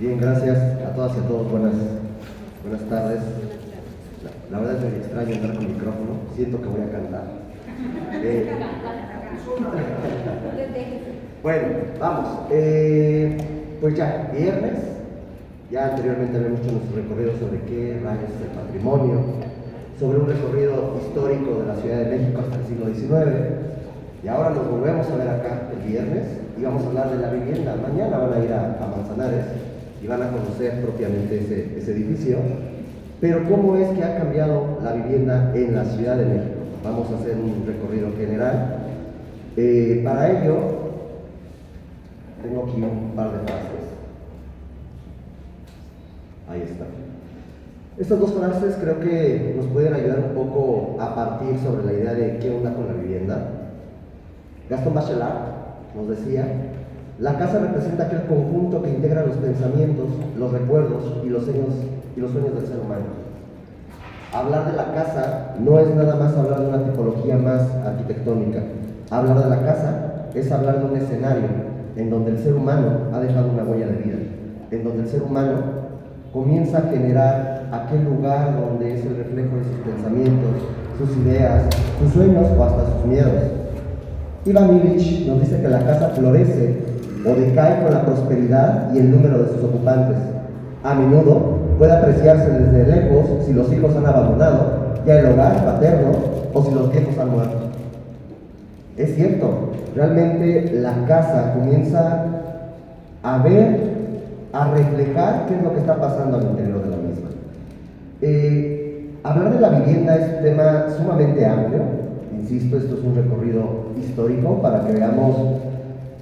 Bien, gracias a todas y a todos. Buenas tardes. La verdad es que me extraño andar con micrófono. Siento que voy a cantar. Bueno, vamos. Pues ya, viernes. Ya anteriormente habíamos hecho nuestro recorrido sobre qué rayos es el patrimonio, sobre un recorrido histórico de la Ciudad de México hasta el siglo XIX. Y ahora nos volvemos a ver acá el viernes y vamos a hablar de la vivienda. Mañana van a ir a Manzanares y van a conocer propiamente ese edificio. Pero ¿cómo es que ha cambiado la vivienda en la Ciudad de México? Vamos a hacer un recorrido general. Para ello, tengo aquí un par de frases. Ahí está. Estas dos frases creo que nos pueden ayudar un poco a partir sobre la idea de qué onda con la vivienda. Gastón Bachelard nos decía: la casa representa aquel conjunto que integra los pensamientos, los recuerdos y los sueños del ser humano. Hablar de la casa no es nada más hablar de una tipología más arquitectónica. Hablar de la casa es hablar de un escenario en donde el ser humano ha dejado una huella de vida, en donde el ser humano comienza a generar aquel lugar donde es el reflejo de sus pensamientos, sus ideas, sus sueños o hasta sus miedos. Ivan Illich nos dice que la casa florece o decae con la prosperidad y el número de sus ocupantes. A menudo puede apreciarse desde lejos si los hijos han abandonado ya el hogar paterno o si los viejos han muerto. Es cierto, realmente la casa comienza a ver, a reflejar qué es lo que está pasando al interior de la misma. Hablar de la vivienda es un tema sumamente amplio. Insisto, esto es un recorrido histórico para que veamos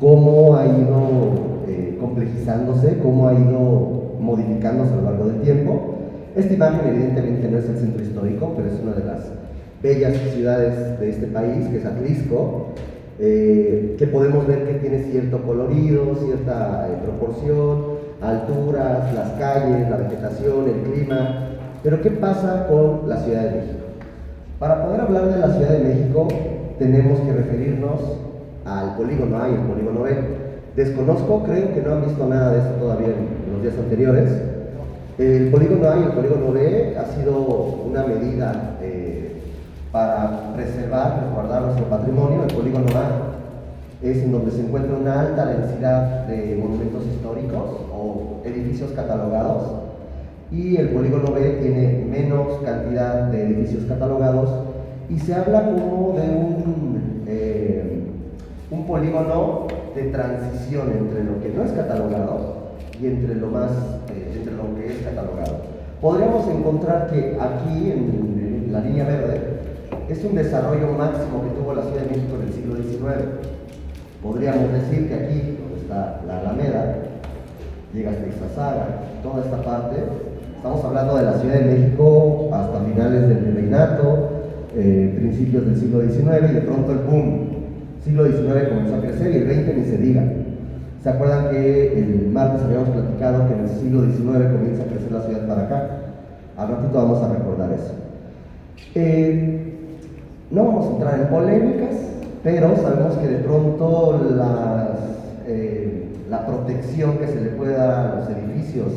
cómo ha ido complejizándose, cómo ha ido modificándose a lo largo del tiempo. Esta imagen evidentemente no es el centro histórico, pero es una de las bellas ciudades de este país, que es Atlisco, que podemos ver que tiene cierto colorido, cierta proporción, alturas, las calles, la vegetación, el clima. Pero ¿qué pasa con la Ciudad de México? Para poder hablar de la Ciudad de México tenemos que referirnos al polígono A y el polígono B. Desconozco, creo que no han visto nada de eso todavía en los días anteriores. El polígono A y el polígono B ha sido una medida para preservar, resguardar nuestro patrimonio. El polígono A es en donde se encuentra una alta densidad de monumentos históricos o edificios catalogados, y el polígono B tiene menos cantidad de edificios catalogados, y se habla como de un polígono de transición entre lo que no es catalogado y entre lo que es catalogado. Podríamos encontrar que aquí, en la línea verde, es un desarrollo máximo que tuvo la Ciudad de México en el siglo XIX. Podríamos decir que aquí, donde está la Alameda, llega hasta Ixtazaga, toda esta parte. Estamos hablando de la Ciudad de México hasta finales del virreinato, principios del siglo XIX, y de pronto el boom. Siglo XIX comenzó a crecer y el XX ni se diga. ¿Se acuerdan que el martes habíamos platicado que en el siglo XIX comienza a crecer la ciudad para acá? Al ratito vamos a recordar eso. No vamos a entrar en polémicas, pero sabemos que de pronto la protección que se le puede dar a los edificios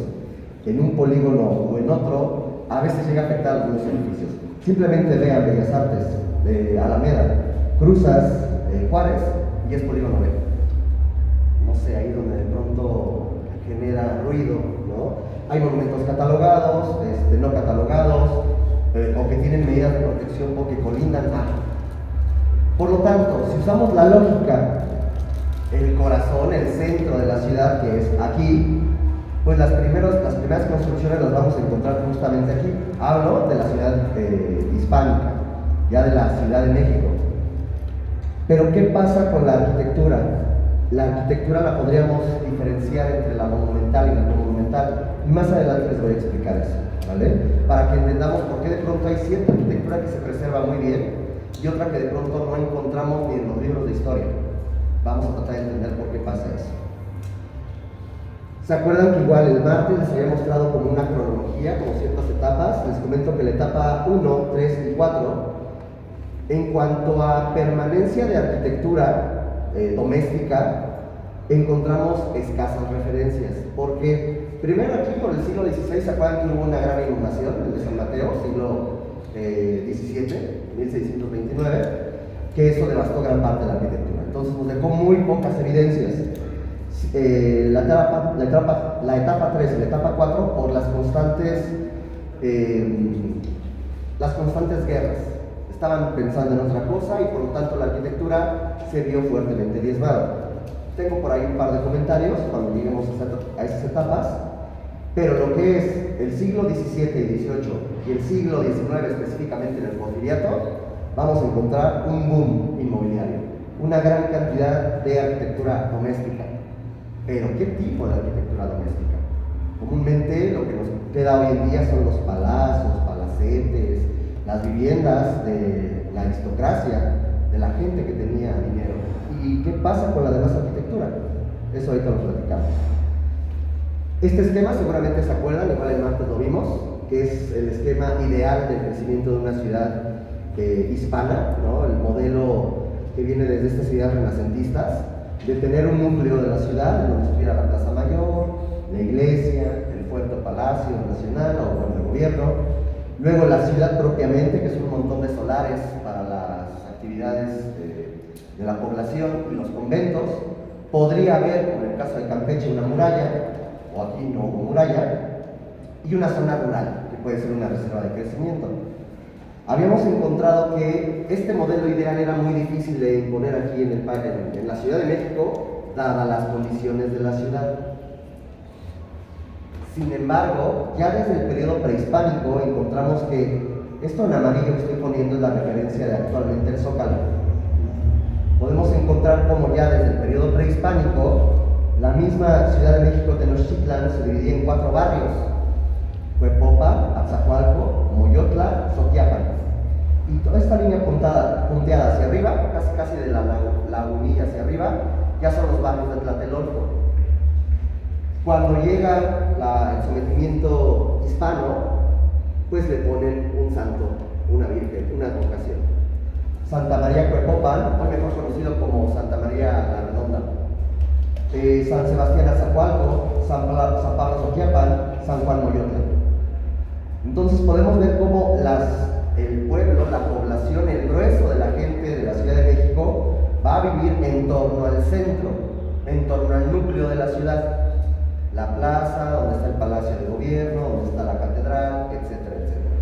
en un polígono o en otro, a veces llega a afectar a algunos edificios. Simplemente vean Bellas Artes de Alameda, cruzas Juárez y es polígono B. No sé, ahí donde de pronto genera ruido, ¿no? Hay monumentos catalogados, no catalogados, o que tienen medidas de protección o que colindan a. Por lo tanto, si usamos la lógica, el corazón, el centro de la ciudad, que es aquí, pues las primeras construcciones las vamos a encontrar justamente aquí. Hablo de la ciudad hispánica, ya de la Ciudad de México. Pero ¿qué pasa con la arquitectura? La arquitectura la podríamos diferenciar entre la monumental y la no monumental, y más adelante les voy a explicar eso, ¿vale? Para que entendamos por qué de pronto hay cierta arquitectura que se preserva muy bien y otra que de pronto no encontramos ni en los libros de historia. Vamos a tratar de entender por qué pasa eso. ¿Se acuerdan que igual el martes les había mostrado como una cronología, como ciertas etapas? Les comento que la etapa 1, 3 y 4, en cuanto a permanencia de arquitectura doméstica, encontramos escasas referencias. ¿Por qué? Primero aquí por el siglo XVI, ¿se acuerdan que hubo una gran inundación, el de San Mateo, siglo XVII, 1629, que eso devastó gran parte de la arquitectura? Entonces nos dejó muy pocas evidencias. La etapa 3 y la etapa 4 por las constantes guerras. Estaban pensando en otra cosa y por lo tanto la arquitectura se vio fuertemente diezmada. Tengo por ahí un par de comentarios cuando lleguemos a esas etapas, pero lo que es el siglo XVII y XVIII y el siglo XIX específicamente en el Porfiriato, vamos a encontrar un boom inmobiliario, una gran cantidad de arquitectura doméstica. Pero ¿qué tipo de arquitectura doméstica? Comúnmente lo que nos queda hoy en día son los palacios, palacetes, las viviendas de la aristocracia, de la gente que tenía dinero. ¿Y qué pasa con la demás arquitectura? Eso ahorita lo platicamos. Este esquema seguramente se acuerdan, igual el martes lo vimos, que es el esquema ideal del crecimiento de una ciudad hispana, ¿no? El modelo que viene desde estas ideas renacentistas, de tener un núcleo de la ciudad, en donde estuviera la Plaza Mayor, la iglesia, el fuerte Palacio Nacional o el gobierno, luego la ciudad propiamente, que es un montón de solares para las actividades de la población y los conventos. Podría haber, como en el caso de Campeche, una muralla, o aquí no hubo muralla, y una zona rural, que puede ser una reserva de crecimiento. Habíamos encontrado que este modelo ideal era muy difícil de imponer aquí en la Ciudad de México, dadas las condiciones de la ciudad. Sin embargo, ya desde el periodo prehispánico encontramos que esto en amarillo que estoy poniendo es la referencia de actualmente el Zócalo. Podemos encontrar como ya desde el periodo prehispánico, la misma Ciudad de México, Tenochtitlan, se dividía en 4 barrios: Huepopa, Atzacoalco, Moyotla, Xoquiapan. Y toda esta línea punteada hacia arriba, casi de la lagunilla hacia arriba, ya son los barrios de Tlatelolco. Cuando llega el sometimiento hispano, pues le ponen un santo, una virgen, una advocación. Santa María Cuepopan, hoy mejor conocido como Santa María la Redonda. San Sebastián Atzacoalco, San Pablo Xoquiapan, San Juan Moyotla. Entonces podemos ver cómo el pueblo, la población, el grueso de la gente de la Ciudad de México va a vivir en torno al centro, en torno al núcleo de la ciudad. La plaza, donde está el Palacio de Gobierno, donde está la catedral, etcétera, etcétera.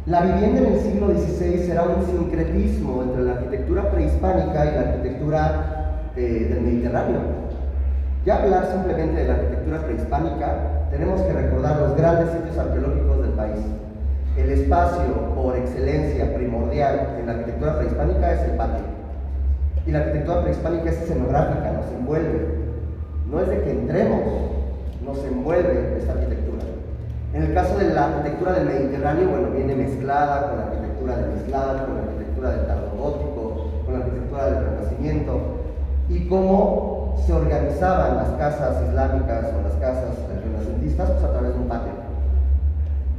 La vivienda en el siglo XVI era un sincretismo entre la arquitectura prehispánica y la arquitectura del Mediterráneo. Ya hablar simplemente de la arquitectura prehispánica, tenemos que recordar los grandes sitios arqueológicos del país. El espacio por excelencia primordial en la arquitectura prehispánica es el patio. Y la arquitectura prehispánica es escenográfica, nos envuelve. No es de que entremos, nos envuelve esta arquitectura. En el caso de la arquitectura del Mediterráneo, bueno, viene mezclada con la arquitectura del Islam, con la arquitectura del tardogótico, con la arquitectura del Renacimiento, y cómo se organizaban las casas islámicas o las casas renacentistas, pues a través de un patio.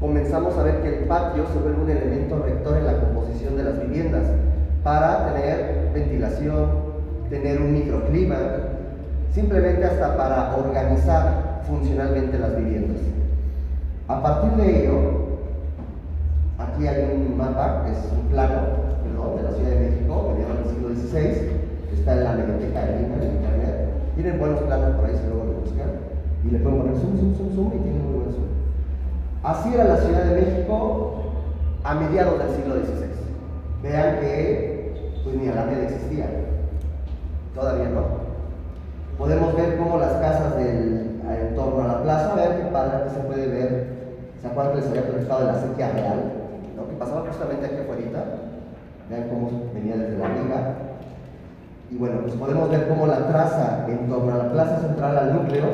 Comenzamos a ver que el patio se vuelve un elemento rector en la composición de las viviendas para tener ventilación, tener un microclima, simplemente hasta para organizar funcionalmente las viviendas. A partir de ello, aquí hay un mapa, que es un plano, de la Ciudad de México, mediados del siglo XVI, está en la biblioteca de Lima, en internet. Tienen buenos planos por ahí, si luego lo buscan, y le pueden poner zoom, y tienen muy buen zoom. Así era la Ciudad de México a mediados del siglo XVI. Vean que, pues ni Alameda existía, todavía no. Podemos ver cómo las casas en torno a la plaza, vean qué padre que se puede ver. ¿Se acuerdan que les había platicado de la sequía real? ¿No? Que pasaba justamente aquí afuera. Vean cómo venía desde la liga. Y bueno, pues podemos ver cómo la traza en torno a la plaza central, al núcleo,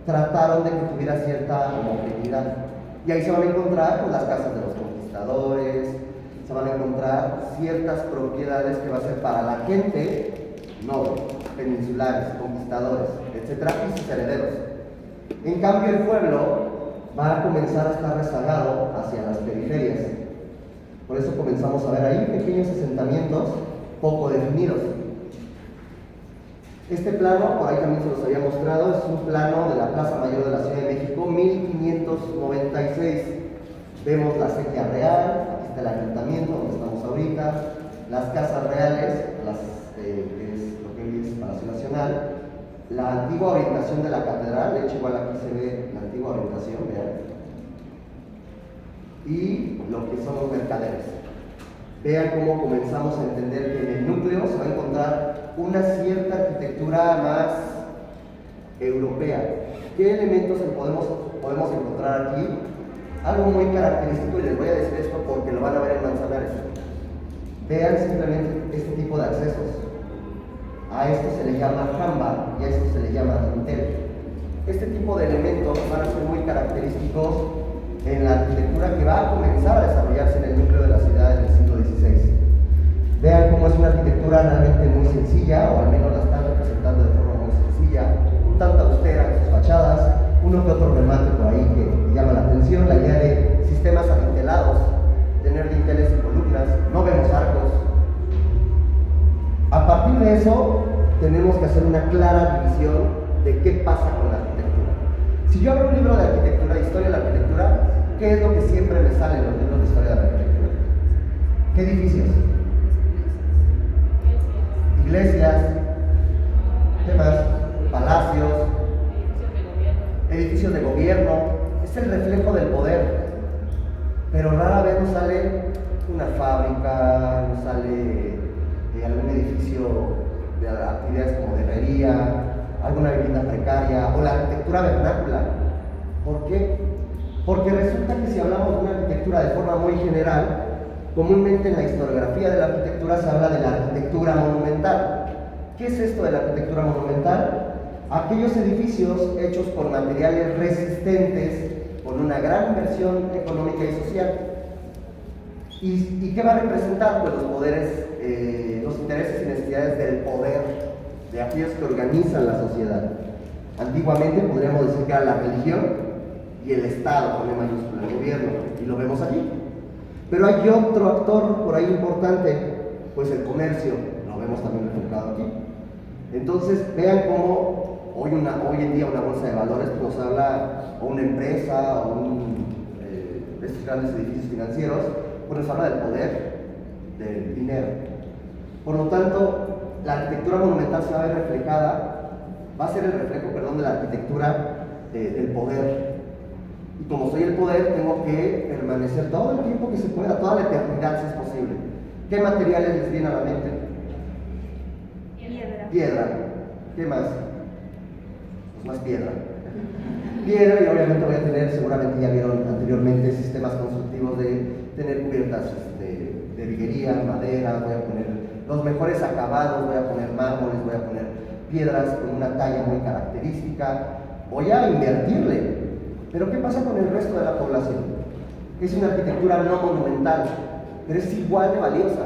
trataron de que tuviera cierta homogeneidad. Y ahí se van a encontrar con las casas de los conquistadores, se van a encontrar ciertas propiedades que va a ser para la gente noble, peninsulares, conquistadores, etcétera, y sus herederos. En cambio, el pueblo va a comenzar a estar rezagado hacia las periferias. Por eso comenzamos a ver ahí pequeños asentamientos poco definidos. Este plano, por ahí también se los había mostrado, es un plano de la Plaza Mayor de la Ciudad de México, 1596. Vemos la Sequía Real, aquí está el ayuntamiento donde estamos ahorita, las casas reales, que es lo que hoy es Palacio Nacional, la antigua orientación de la catedral, de hecho igual aquí se ve la antigua orientación, vean, y lo que son los mercaderes. Vean cómo comenzamos a entender que en el núcleo se va a encontrar una cierta arquitectura más europea. ¿Qué elementos podemos encontrar aquí? Algo muy característico, y les voy a decir esto porque lo van a ver en Manzanares. Vean simplemente este tipo de accesos. A esto se le llama jamba y a esto se le llama dintel. Este tipo de elementos van a ser muy característicos en la arquitectura que va a comenzar a desarrollarse en el núcleo de la ciudad en el siglo XVI. Vean cómo es una arquitectura realmente muy sencilla, o al menos la están representando de forma muy sencilla, un tanto austera en sus fachadas, uno que otro remate por ahí que llama la atención, la idea de sistemas adintelados, tener dinteles y columnas, no vemos arcos. A partir de eso, tenemos que hacer una clara división de qué pasa con la arquitectura. Si yo abro un libro de arquitectura, de historia de la arquitectura, ¿qué es lo que siempre me sale en los libros de historia de la arquitectura? ¿Qué edificios? Iglesias. ¿Qué más? Palacios. Edificios de gobierno. Es el reflejo del poder. Pero rara vez nos sale una fábrica, nos sale algún edificio de actividades como de herrería, alguna vivienda precaria o la arquitectura vernácula. ¿Por qué? Porque resulta que si hablamos de una arquitectura de forma muy general, comúnmente en la historiografía de la arquitectura se habla de la arquitectura monumental. ¿Qué es esto de la arquitectura monumental? Aquellos edificios hechos con materiales resistentes, con una gran inversión económica y social. ¿Y qué va a representar? Pues los poderes, los intereses y necesidades del poder, de aquellos que organizan la sociedad. Antiguamente podríamos decir que era la religión y el Estado, con E mayúscula, el gobierno, y lo vemos aquí. Pero hay otro actor por ahí importante, pues el comercio, lo vemos también reflejado aquí. Entonces, vean cómo hoy en día una bolsa de valores nos habla, o una empresa, o de estos grandes edificios financieros, pues nos habla del poder, del dinero. Por lo tanto, la arquitectura monumental se va a ver reflejada, va a ser el reflejo, perdón, de la arquitectura del poder. Y como soy el poder, tengo que permanecer todo el tiempo que se pueda, toda la eternidad si es posible. ¿Qué materiales les vienen a la mente? Piedra. ¿Qué más? Pues más piedra. Piedra, y obviamente voy a tener, seguramente ya vieron anteriormente, sistemas constructivos de tener cubiertas de viguería, madera, voy a poner los mejores acabados, voy a poner mármoles, voy a poner piedras con una talla muy característica, voy a invertirle. Pero ¿qué pasa con el resto de la población? Es una arquitectura no monumental, pero es igual de valiosa.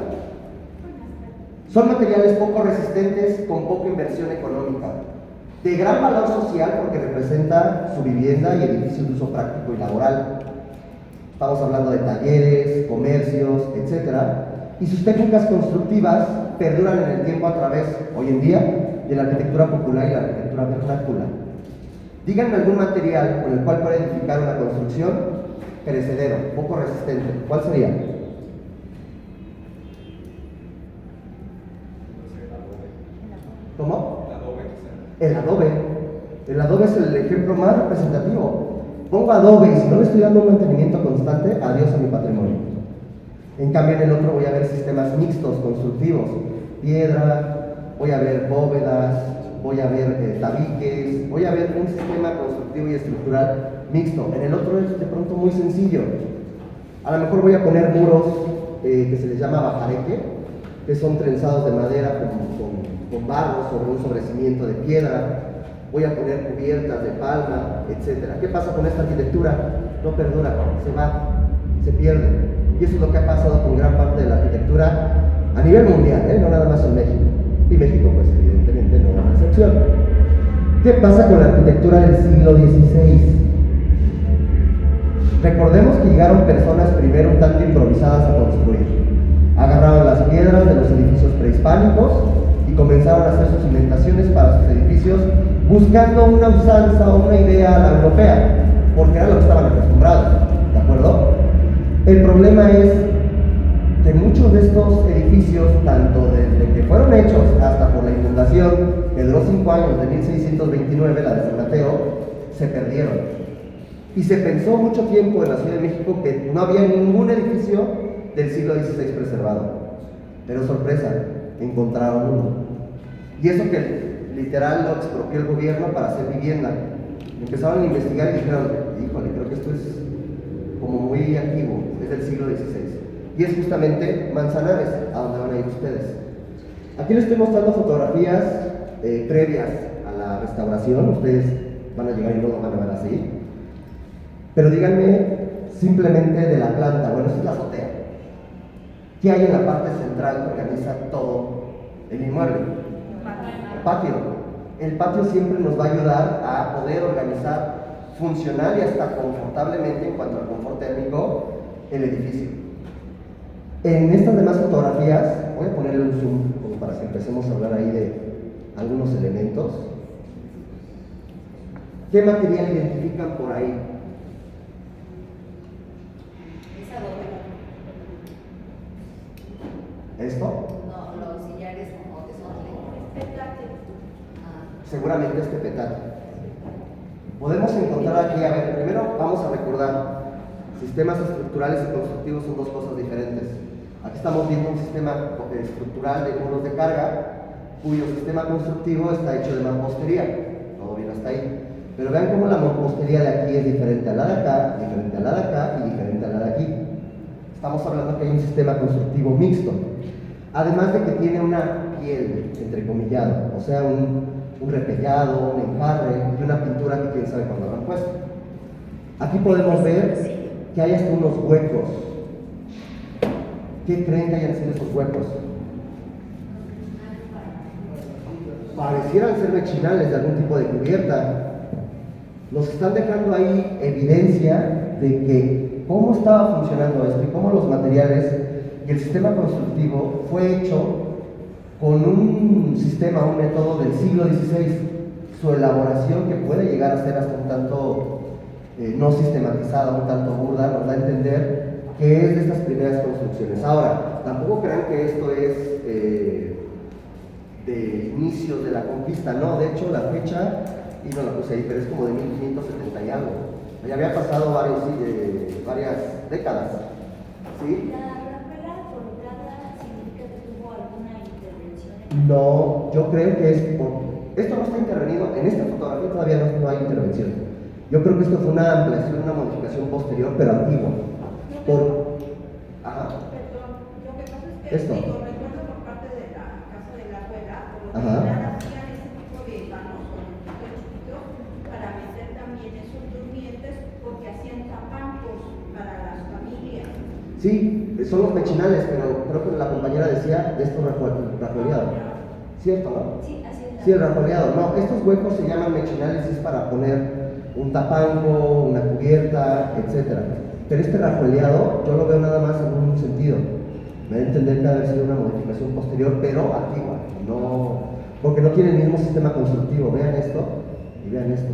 Son materiales poco resistentes, con poca inversión económica, de gran valor social porque representa su vivienda y edificios de uso práctico y laboral. Estamos hablando de talleres, comercios, etc. Y sus técnicas constructivas perduran en el tiempo a través, hoy en día, de la arquitectura popular y la arquitectura vernácula. Díganme algún material con el cual pueda edificar una construcción perecedero, poco resistente. ¿Cuál sería? ¿Cómo? El adobe. El adobe es el ejemplo más representativo. Pongo adobe y si no le estoy dando un mantenimiento constante, adiós a mi patrimonio. En cambio, en el otro voy a ver sistemas mixtos, constructivos. Piedra, voy a ver bóvedas, voy a ver tabiques, voy a ver un sistema constructivo y estructural mixto. En el otro es de pronto muy sencillo. A lo mejor voy a poner muros que se les llama bajareque, que son trenzados de madera con barro sobre un sobrecimiento de piedra. Voy a poner cubiertas de palma, etc. ¿Qué pasa con esta arquitectura? No perdura, se va, se pierde. Y eso es lo que ha pasado con gran parte de la arquitectura a nivel mundial, no nada más en México. Y México, pues evidentemente no es una excepción. ¿Qué pasa con la arquitectura del siglo XVI? Recordemos que llegaron personas primero un tanto improvisadas a construir. Agarraron las piedras de los edificios prehispánicos y y comenzaron a hacer sus cimentaciones para sus edificios buscando una usanza o una idea a la europea, porque era lo que estaban acostumbrados, ¿de acuerdo? El problema es que muchos de estos edificios, tanto desde que fueron hechos hasta por la inundación, que duró 5 años, de 1629, la de San Mateo, se perdieron. Y se pensó mucho tiempo en la Ciudad de México que no había ningún edificio del siglo XVI preservado. Pero sorpresa, encontraron uno. Y eso que literal lo expropió el gobierno para hacer vivienda. Empezaron a investigar y dijeron, híjole, creo que esto es como muy antiguo, es del siglo XVI. Y es justamente Manzanares, a donde van a ir ustedes. Aquí les estoy mostrando fotografías previas a la restauración. Ustedes van a llegar y no lo van a ver así. Pero díganme simplemente de la planta. Bueno, esta es la azotea. ¿Qué hay en la parte central que organiza todo el inmueble? El patio. El patio siempre nos va a ayudar a poder organizar funcional y hasta confortablemente, en cuanto al confort térmico, el edificio. En estas demás fotografías, voy a ponerle un zoom como para que empecemos a hablar ahí de algunos elementos. ¿Qué material identifican por ahí? Esa doble. ¿Esto? No, los sillares como de son petate. Seguramente este petate. Podemos encontrar aquí, a ver, primero vamos a recordar, sistemas estructurales y constructivos son dos cosas diferentes. Aquí estamos viendo un sistema estructural de muros de carga, cuyo sistema constructivo está hecho de mampostería. Todo bien hasta ahí. Pero vean cómo la mampostería de aquí es diferente a la de acá, diferente a la de acá y diferente a la de aquí. Estamos hablando que hay un sistema constructivo mixto. Además de que tiene una piel, entrecomillado, o sea, un repellado, un enjarre y una pintura que quién sabe cuándo habrán puesto. Aquí podemos ver que hay hasta unos huecos. ¿Qué creen que hayan sido esos huecos? Parecieran ser mechinales de algún tipo de cubierta. Nos están dejando ahí evidencia de que cómo estaba funcionando esto y cómo los materiales y el sistema constructivo fue hecho con un sistema, un método del siglo XVI. Su elaboración, que puede llegar a ser hasta un tanto no sistematizada, un tanto burda, nos da a entender que es de estas primeras construcciones. Ahora, tampoco crean que esto es de inicios de la conquista, no, de hecho la fecha, y no la puse ahí, pero es como de 1570 y algo. Ya había pasado varias décadas, ¿sí? No, yo creo que es esto no está intervenido, en esta fotografía todavía no hay intervención. Yo creo que esto fue una ampliación, una modificación posterior, pero antigua. Ajá. Perdón, lo que pasa es que Esto. recuerdo por parte de la casa de la abuela, por lo Ajá. general hacían ese tipo de vanos con chiquitos para meter también esos durmientes porque hacían zapatos para las familias. Sí, son los mechinales, pero creo que la compañera decía de estos rajueleados. ¿Cierto, no? Sí, así es. Sí, el rajueleado. No, estos huecos se llaman mechinales y es para poner un tapanco, una cubierta, etc. Pero este rajueleado yo lo veo nada más en un sentido. Me da a entender que debe ser una modificación posterior, pero antigua. No, porque no tiene el mismo sistema constructivo. Vean esto y vean esto.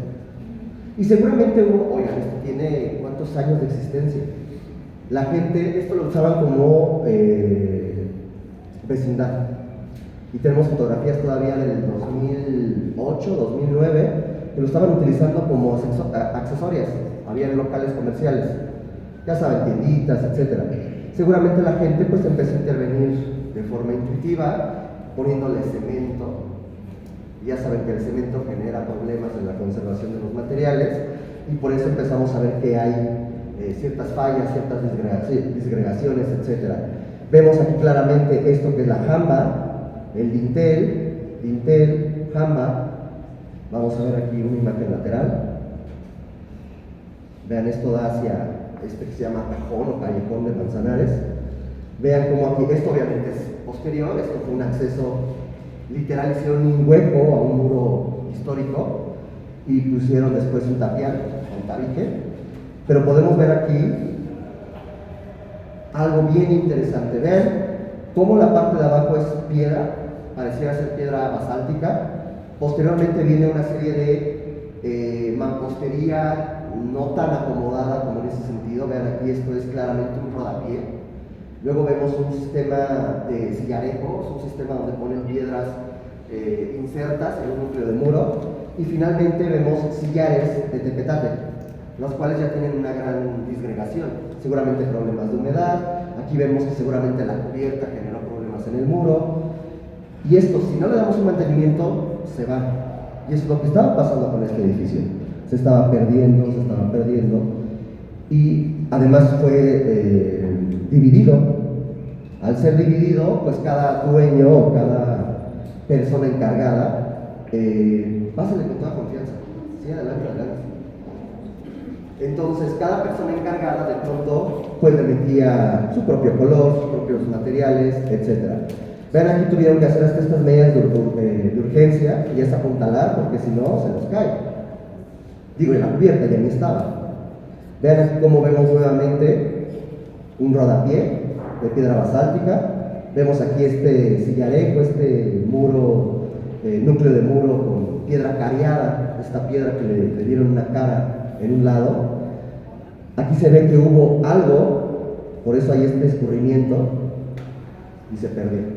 Y seguramente hubo, oigan, esto tiene ¿cuántos años de existencia? La gente, esto lo usaban como vecindad. Y tenemos fotografías todavía del 2008, 2009, que lo estaban utilizando como accesorias. Había locales comerciales, ya saben, tienditas, etc. Seguramente la gente pues empezó a intervenir de forma intuitiva, poniéndole cemento. Ya saben que el cemento genera problemas en la conservación de los materiales, y por eso empezamos a ver que hay ciertas fallas, ciertas disgregaciones, etc. Vemos aquí claramente esto que es la jamba, el dintel, jamba. Vamos a ver aquí una imagen lateral. Vean, esto da hacia este que se llama cajón o callejón de Manzanares. Vean cómo aquí, esto obviamente es posterior, esto fue un acceso literal, hicieron un hueco a un muro histórico y pusieron después un tapial, un tabique. Pero podemos ver aquí algo bien interesante. Vean cómo la parte de abajo es piedra, pareciera ser piedra basáltica. Posteriormente viene una serie de mampostería no tan acomodada como en ese sentido. Vean aquí, esto es claramente un rodapié. Luego vemos un sistema de sillarejos, un sistema donde ponen piedras insertas en un núcleo de muro. Y finalmente vemos sillares de tepetate, los cuales ya tienen una gran disgregación, seguramente problemas de humedad. Aquí vemos que seguramente la cubierta generó problemas en el muro. Y esto, si no le damos un mantenimiento, se va. Y eso es lo que estaba pasando con este edificio. Se estaba perdiendo. Y además fue dividido. Al ser dividido, pues cada dueño o cada persona encargada, pásale con toda confianza. Sí, adelante. Entonces, cada persona encargada de pronto pues le metía su propio color, sus propios materiales, etc. Vean, aquí tuvieron que hacer hasta estas medidas de urgencia y es apuntalar, porque si no, se nos cae. Digo, y la cubierta ya ni estaba. Vean aquí cómo vemos nuevamente un rodapié de piedra basáltica. Vemos aquí este sillarejo, este muro, núcleo de muro con piedra cariada, esta piedra que le dieron una cara en un lado. Aquí se ve que hubo algo, por eso hay este escurrimiento y se perdió.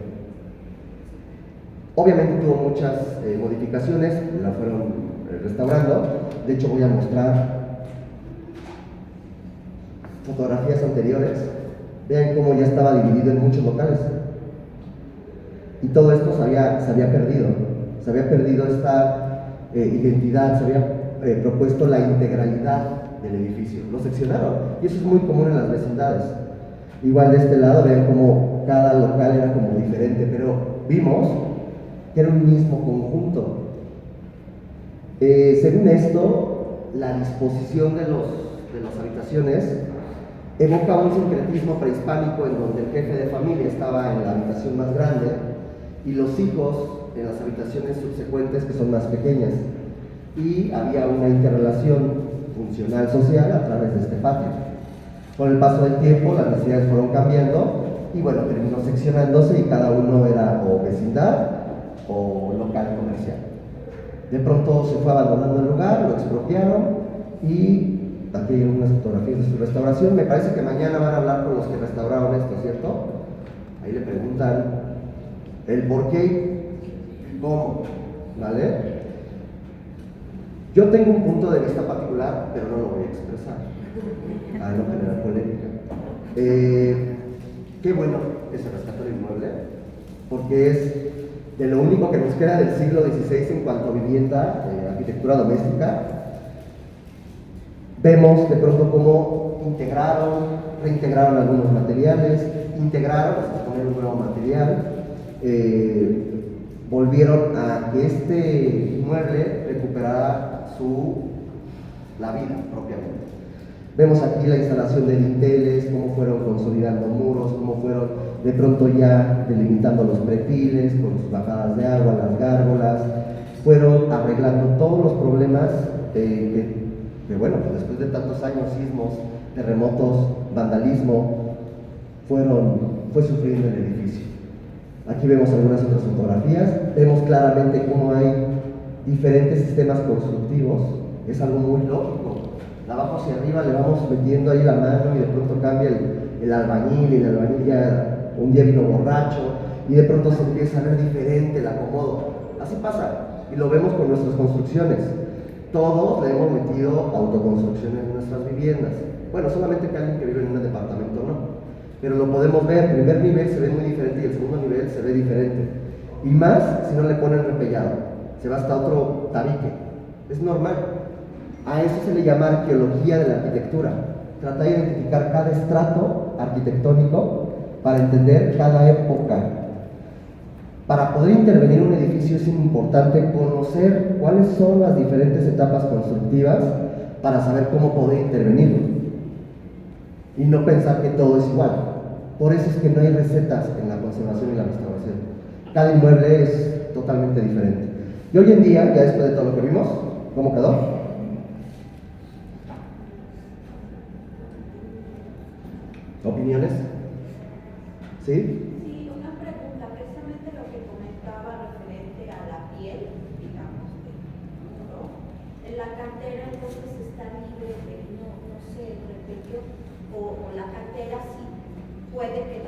Obviamente tuvo muchas modificaciones, la fueron restaurando. De hecho voy a mostrar fotografías anteriores. Vean cómo ya estaba dividido en muchos locales. Y todo esto se había perdido esta identidad, se había propuesto la integralidad del edificio. Lo seccionaron, y eso es muy común en las vecindades. Igual de este lado, vean cómo cada local era como diferente, pero vimos que era un mismo conjunto. Según esto, la disposición de las habitaciones evoca un sincretismo prehispánico en donde el jefe de familia estaba en la habitación más grande y los hijos en las habitaciones subsecuentes que son más pequeñas. Y había una interrelación funcional social a través de este patio. Con el paso del tiempo las necesidades fueron cambiando y bueno, terminó seccionándose y cada uno era o vecindad o local comercial. De pronto se fue abandonando el lugar, lo expropiaron y aquí hay unas fotografías de su restauración. Me parece que mañana van a hablar con los que restauraron esto, ¿cierto? Ahí le preguntan el por qué y cómo, ¿vale? Yo tengo un punto de vista particular, pero no lo voy a expresar, para no generar polémica. Qué bueno que se rescató el inmueble, porque es de lo único que nos queda del siglo XVI en cuanto a vivienda, arquitectura doméstica. Vemos de pronto cómo reintegraron algunos materiales, hasta poner un nuevo material, volvieron a que este inmueble recuperara la vida propiamente. Vemos aquí la instalación de dinteles, cómo fueron consolidando muros, cómo fueron de pronto ya delimitando los prefiles con sus bajadas de agua, las gárgolas, fueron arreglando todos los problemas que bueno, pues después de tantos años, sismos, terremotos, vandalismo, fue sufriendo el edificio. Aquí vemos algunas otras fotografías, vemos claramente cómo hay diferentes sistemas constructivos, es algo muy lógico. De abajo hacia arriba le vamos metiendo ahí la mano y de pronto cambia el albañil, y el albañil ya un día vino borracho y de pronto se empieza a ver diferente el acomodo. Así pasa, y lo vemos con nuestras construcciones. Todos le hemos metido autoconstrucciones en nuestras viviendas. Bueno, solamente que alguien que vive en un departamento no, pero lo podemos ver. El primer nivel se ve muy diferente y el segundo nivel se ve diferente, y más si no le ponen repellado, se va hasta otro tabique. Es normal. A eso se le llama arqueología de la arquitectura. Trata de identificar cada estrato arquitectónico para entender cada época. Para poder intervenir en un edificio es importante conocer cuáles son las diferentes etapas constructivas para saber cómo poder intervenirlo y no pensar que todo es igual. Por eso es que no hay recetas en la conservación y la restauración. Cada inmueble es totalmente diferente. Y hoy en día, ya después de todo lo que vimos, ¿cómo quedó? ¿Opiniones? ¿Sí? Sí, una pregunta, precisamente lo que comentaban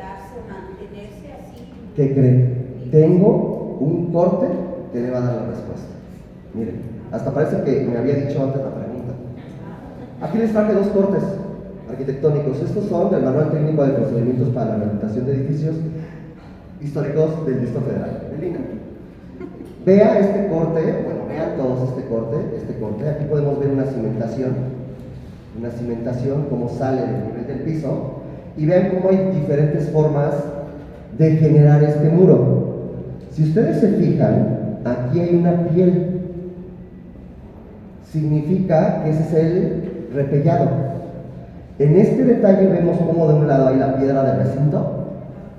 congelarse, mantenerse así. ¿Qué cree? Tengo un corte que le va a dar la respuesta. Miren, hasta parece que me había dicho antes la pregunta. Aquí les traje dos cortes arquitectónicos. Estos son del Manual Técnico de Procedimientos para la Rehabilitación de Edificios Históricos del Distrito Federal, del INAH. Vea este corte, bueno, vean todos este corte. Aquí podemos ver una cimentación, cómo sale del nivel del piso, y vean cómo hay diferentes formas de generar este muro. Si ustedes se fijan, aquí hay una piel, significa que ese es el repellado. En este detalle vemos cómo de un lado hay la piedra de recinto,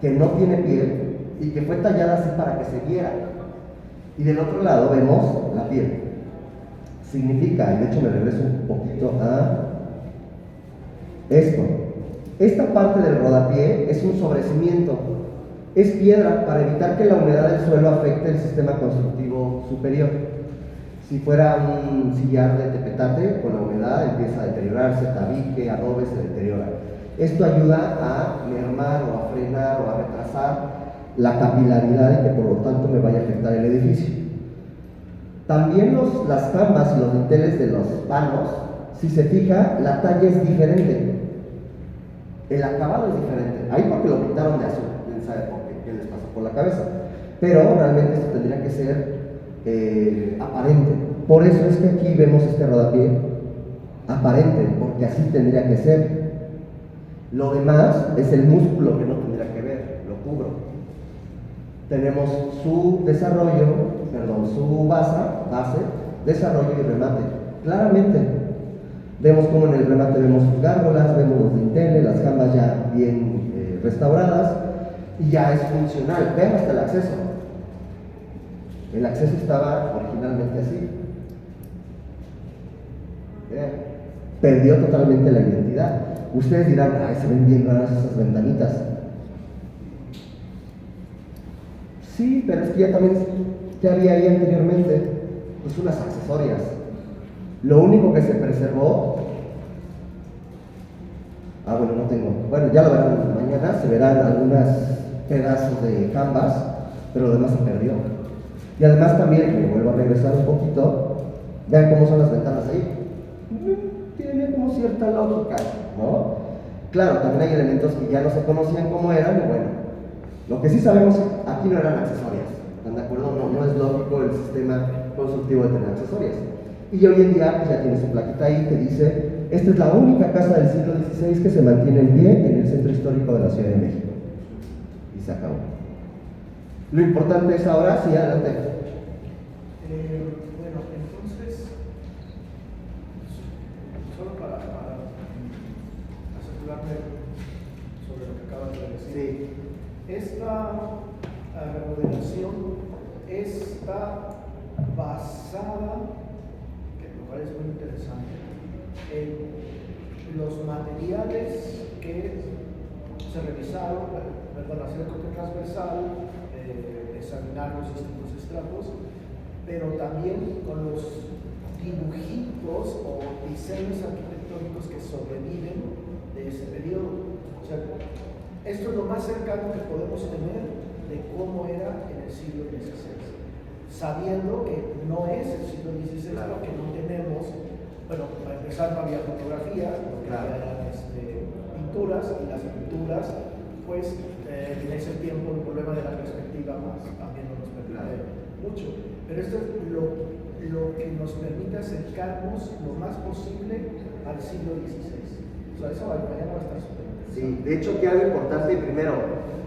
que no tiene piel, y que fue tallada así para que se viera. Y del otro lado vemos la piel. Significa, y de hecho me regreso un poquito a esto. Esta parte del rodapié es un sobrecimiento. Es piedra para evitar que la humedad del suelo afecte el sistema constructivo superior. Si fuera un sillar de tepetate, con la humedad empieza a deteriorarse, tabique, adobe, se deteriora. Esto ayuda a mermar o a frenar o a retrasar la capilaridad y que por lo tanto me vaya a afectar el edificio. También las jambas y los dinteles de los panos, si se fija, la talla es diferente. El acabado es diferente. Ahí porque lo pintaron de azul, quién sabe por qué les pasó por la cabeza. Pero realmente esto tendría que ser aparente. Por eso es que aquí vemos este rodapié aparente, porque así tendría que ser. Lo demás es el músculo que no tendría que ver, lo cubro. Tenemos su su base, desarrollo y remate. Claramente, vemos como en el remate vemos sus gárgolas, vemos los dinteles, las jambas ya bien restauradas, y ya es funcional. Vean hasta el acceso. El acceso estaba originalmente así. Vean, perdió totalmente la identidad. Ustedes dirán, ay, se ven bien raras esas ventanitas. Sí, pero es que ya también, ¿qué había ahí anteriormente? Pues unas accesorias. Lo único que se preservó, bueno, no tengo, bueno, ya lo verán mañana, se verán algunos pedazos de jambas, pero lo demás se perdió. Y además también, me vuelvo a regresar un poquito, vean cómo son las ventanas ahí. Tiene como cierta lógica, ¿no? Claro, también hay elementos que ya no se conocían cómo eran, y bueno, lo que sí sabemos, aquí no eran accesorias, ¿están de acuerdo? No es lógico el sistema constructivo de tener accesorias. Y hoy en día pues ya tiene su plaquita ahí que dice, esta es la única casa del siglo XVI que se mantiene en pie en el centro histórico de la Ciudad de México. Y se acabó. Lo importante es ahora, sí, adelante. Bueno, entonces, solo para asegurarme sobre lo que acabas de decir. Sí. Esta remodelación está basada, que me parece muy interesante, en los materiales que se revisaron, hacer el corte transversal, examinar los distintos estratos, pero también con los dibujitos o diseños arquitectónicos que sobreviven de ese periodo. O sea, esto es lo más cercano que podemos tener de cómo era en el siglo XVI, sabiendo que no es el siglo XVI, claro, porque no tenemos, bueno, para empezar no había fotografía, lo que había eran pinturas, y las pinturas, pues en ese tiempo el problema de la perspectiva más también no nos permite mucho, pero esto es lo que nos permite acercarnos lo más posible al siglo XVI. O sea, eso mañana va a estar súper. Sí, de hecho que algo importante, primero,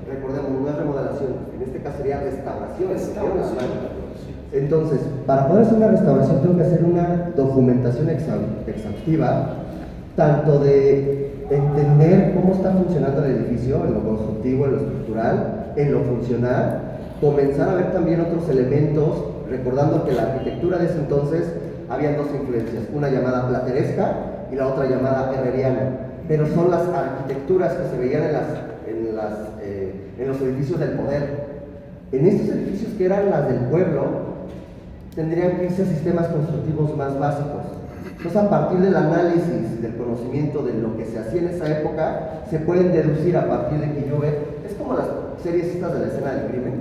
recordemos, no es remodelación, en este caso sería restauración. Entonces, para poder hacer una restauración tengo que hacer una documentación exhaustiva, tanto de entender cómo está funcionando el edificio, en lo constructivo, en lo estructural, en lo funcional, comenzar a ver también otros elementos, recordando que la arquitectura de ese entonces había dos influencias, una llamada plateresca y la otra llamada herreriana. Pero son las arquitecturas que se veían en los edificios del poder. En estos edificios que eran las del pueblo, tendrían que irse a sistemas constructivos más básicos. Entonces, a partir del análisis, del conocimiento de lo que se hacía en esa época, se pueden deducir a partir de que yo Es como las series estas de la escena del crimen,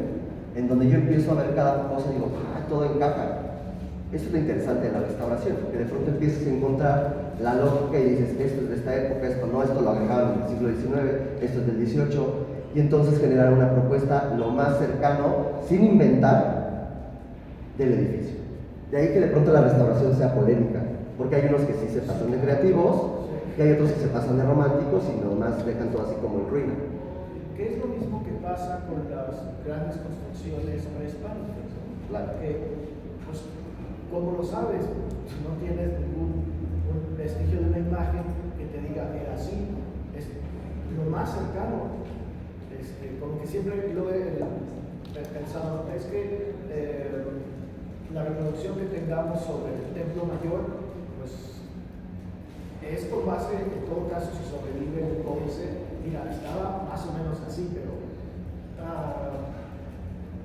en donde yo empiezo a ver cada cosa y digo, todo encaja. Eso es lo interesante de la restauración, porque de pronto empiezas a encontrar la lógica y dices, esto es de esta época, esto no, esto lo agregaron en el siglo XIX, esto es del XVIII, y entonces generar una propuesta lo más cercano, sin inventar, del edificio. De ahí que de pronto la restauración sea polémica, porque hay unos que sí se pasan de creativos, y hay otros que se pasan de románticos y nomás dejan todo así como en ruina. Que es lo mismo que pasa con las grandes construcciones prehispánicas, ¿no? Claro. Que, pues, ¿cómo lo sabes? Si no tienes ningún vestigio de una imagen que te diga, era así, es lo más cercano. Como que siempre lo he pensado, es que la reproducción que tengamos sobre el Templo Mayor, pues, es por base, en todo caso, si sobrevive un códice, mira, estaba más o menos así, pero...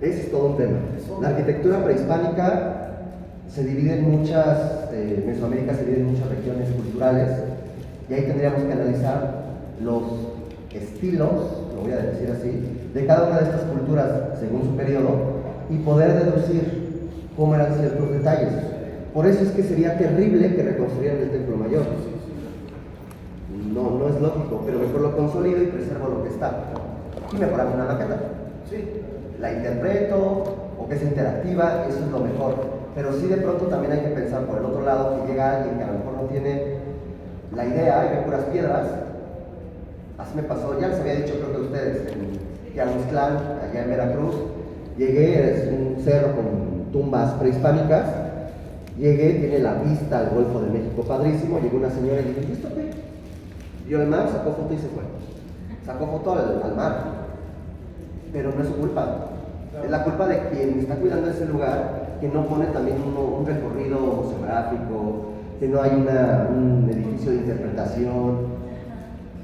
Ese es todo un tema. La arquitectura prehispánica se divide en muchas, Mesoamérica se divide en muchas regiones culturales, y ahí tendríamos que analizar los estilos, lo voy a decir así, de cada una de estas culturas según su periodo, y poder deducir cómo eran ciertos detalles. Por eso es que sería terrible que reconstruyeran el Templo Mayor. No es lógico, pero mejor lo consolido y preservo lo que está. Y mejoramos una maqueta. Sí. La interpreto, o que es interactiva, eso es lo mejor. Pero sí de pronto también hay que pensar por el otro lado que llega alguien que a lo mejor no tiene la idea y ve puras piedras. Así me pasó, ya les había dicho creo que a ustedes, en Yamustlán, allá en Veracruz, llegué, es un cerro con tumbas prehispánicas, llegué, tiene la vista al Golfo de México padrísimo, llegó una señora y dije, ¿y esto qué? Vio el mar, sacó foto y se fue. Sacó foto al mar, pero no es su culpa. Es la culpa de quien está cuidando ese lugar, que no pone también un recorrido museográfico, que no hay un edificio de interpretación.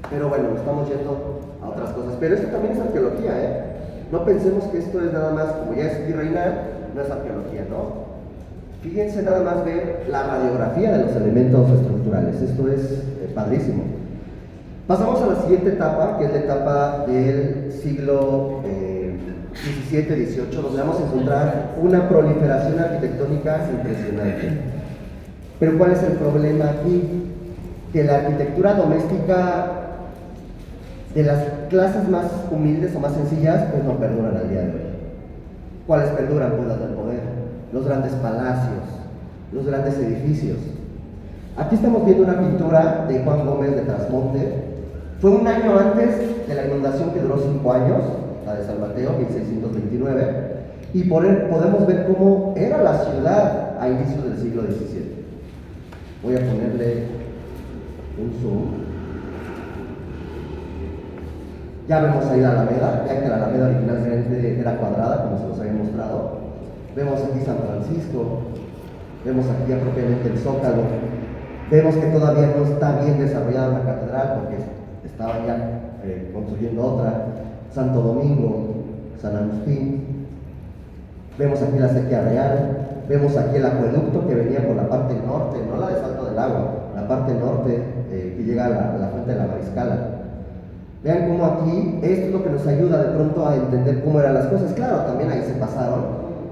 Pero bueno, estamos yendo a otras cosas. Pero esto también es arqueología, ¿eh? No pensemos que esto es nada más, como ya es virreinal, no es arqueología, ¿no? Fíjense nada más ver la radiografía de los elementos estructurales. Esto es padrísimo. Pasamos a la siguiente etapa, que es la etapa del siglo XVII-XVIII, donde vamos a encontrar una proliferación arquitectónica impresionante. Pero ¿cuál es el problema aquí? Que la arquitectura doméstica de las clases más humildes o más sencillas, pues no perduran al día de hoy. ¿Cuáles perduran? Pues las del poder, los grandes palacios, los grandes edificios. Aquí estamos viendo una pintura de Juan Gómez de Trasmonte. Fue un año antes de la inundación que duró 5 años, la de San Mateo, 1629, y podemos ver cómo era la ciudad a inicios del siglo XVII. Voy a ponerle un zoom. Ya vemos ahí la Alameda, ya que la Alameda originalmente era cuadrada, como se los había mostrado. Vemos aquí San Francisco, vemos aquí propiamente el Zócalo. Vemos que todavía no está bien desarrollada la catedral porque estaba ya construyendo otra. Santo Domingo, San Agustín. Vemos aquí la sequía real. Vemos aquí el acueducto que venía por la parte norte, no la de Salto del Agua, la parte norte que llega a la fuente de la Mariscala. Vean cómo aquí, esto es lo que nos ayuda de pronto a entender cómo eran las cosas. Claro, también ahí se pasaron,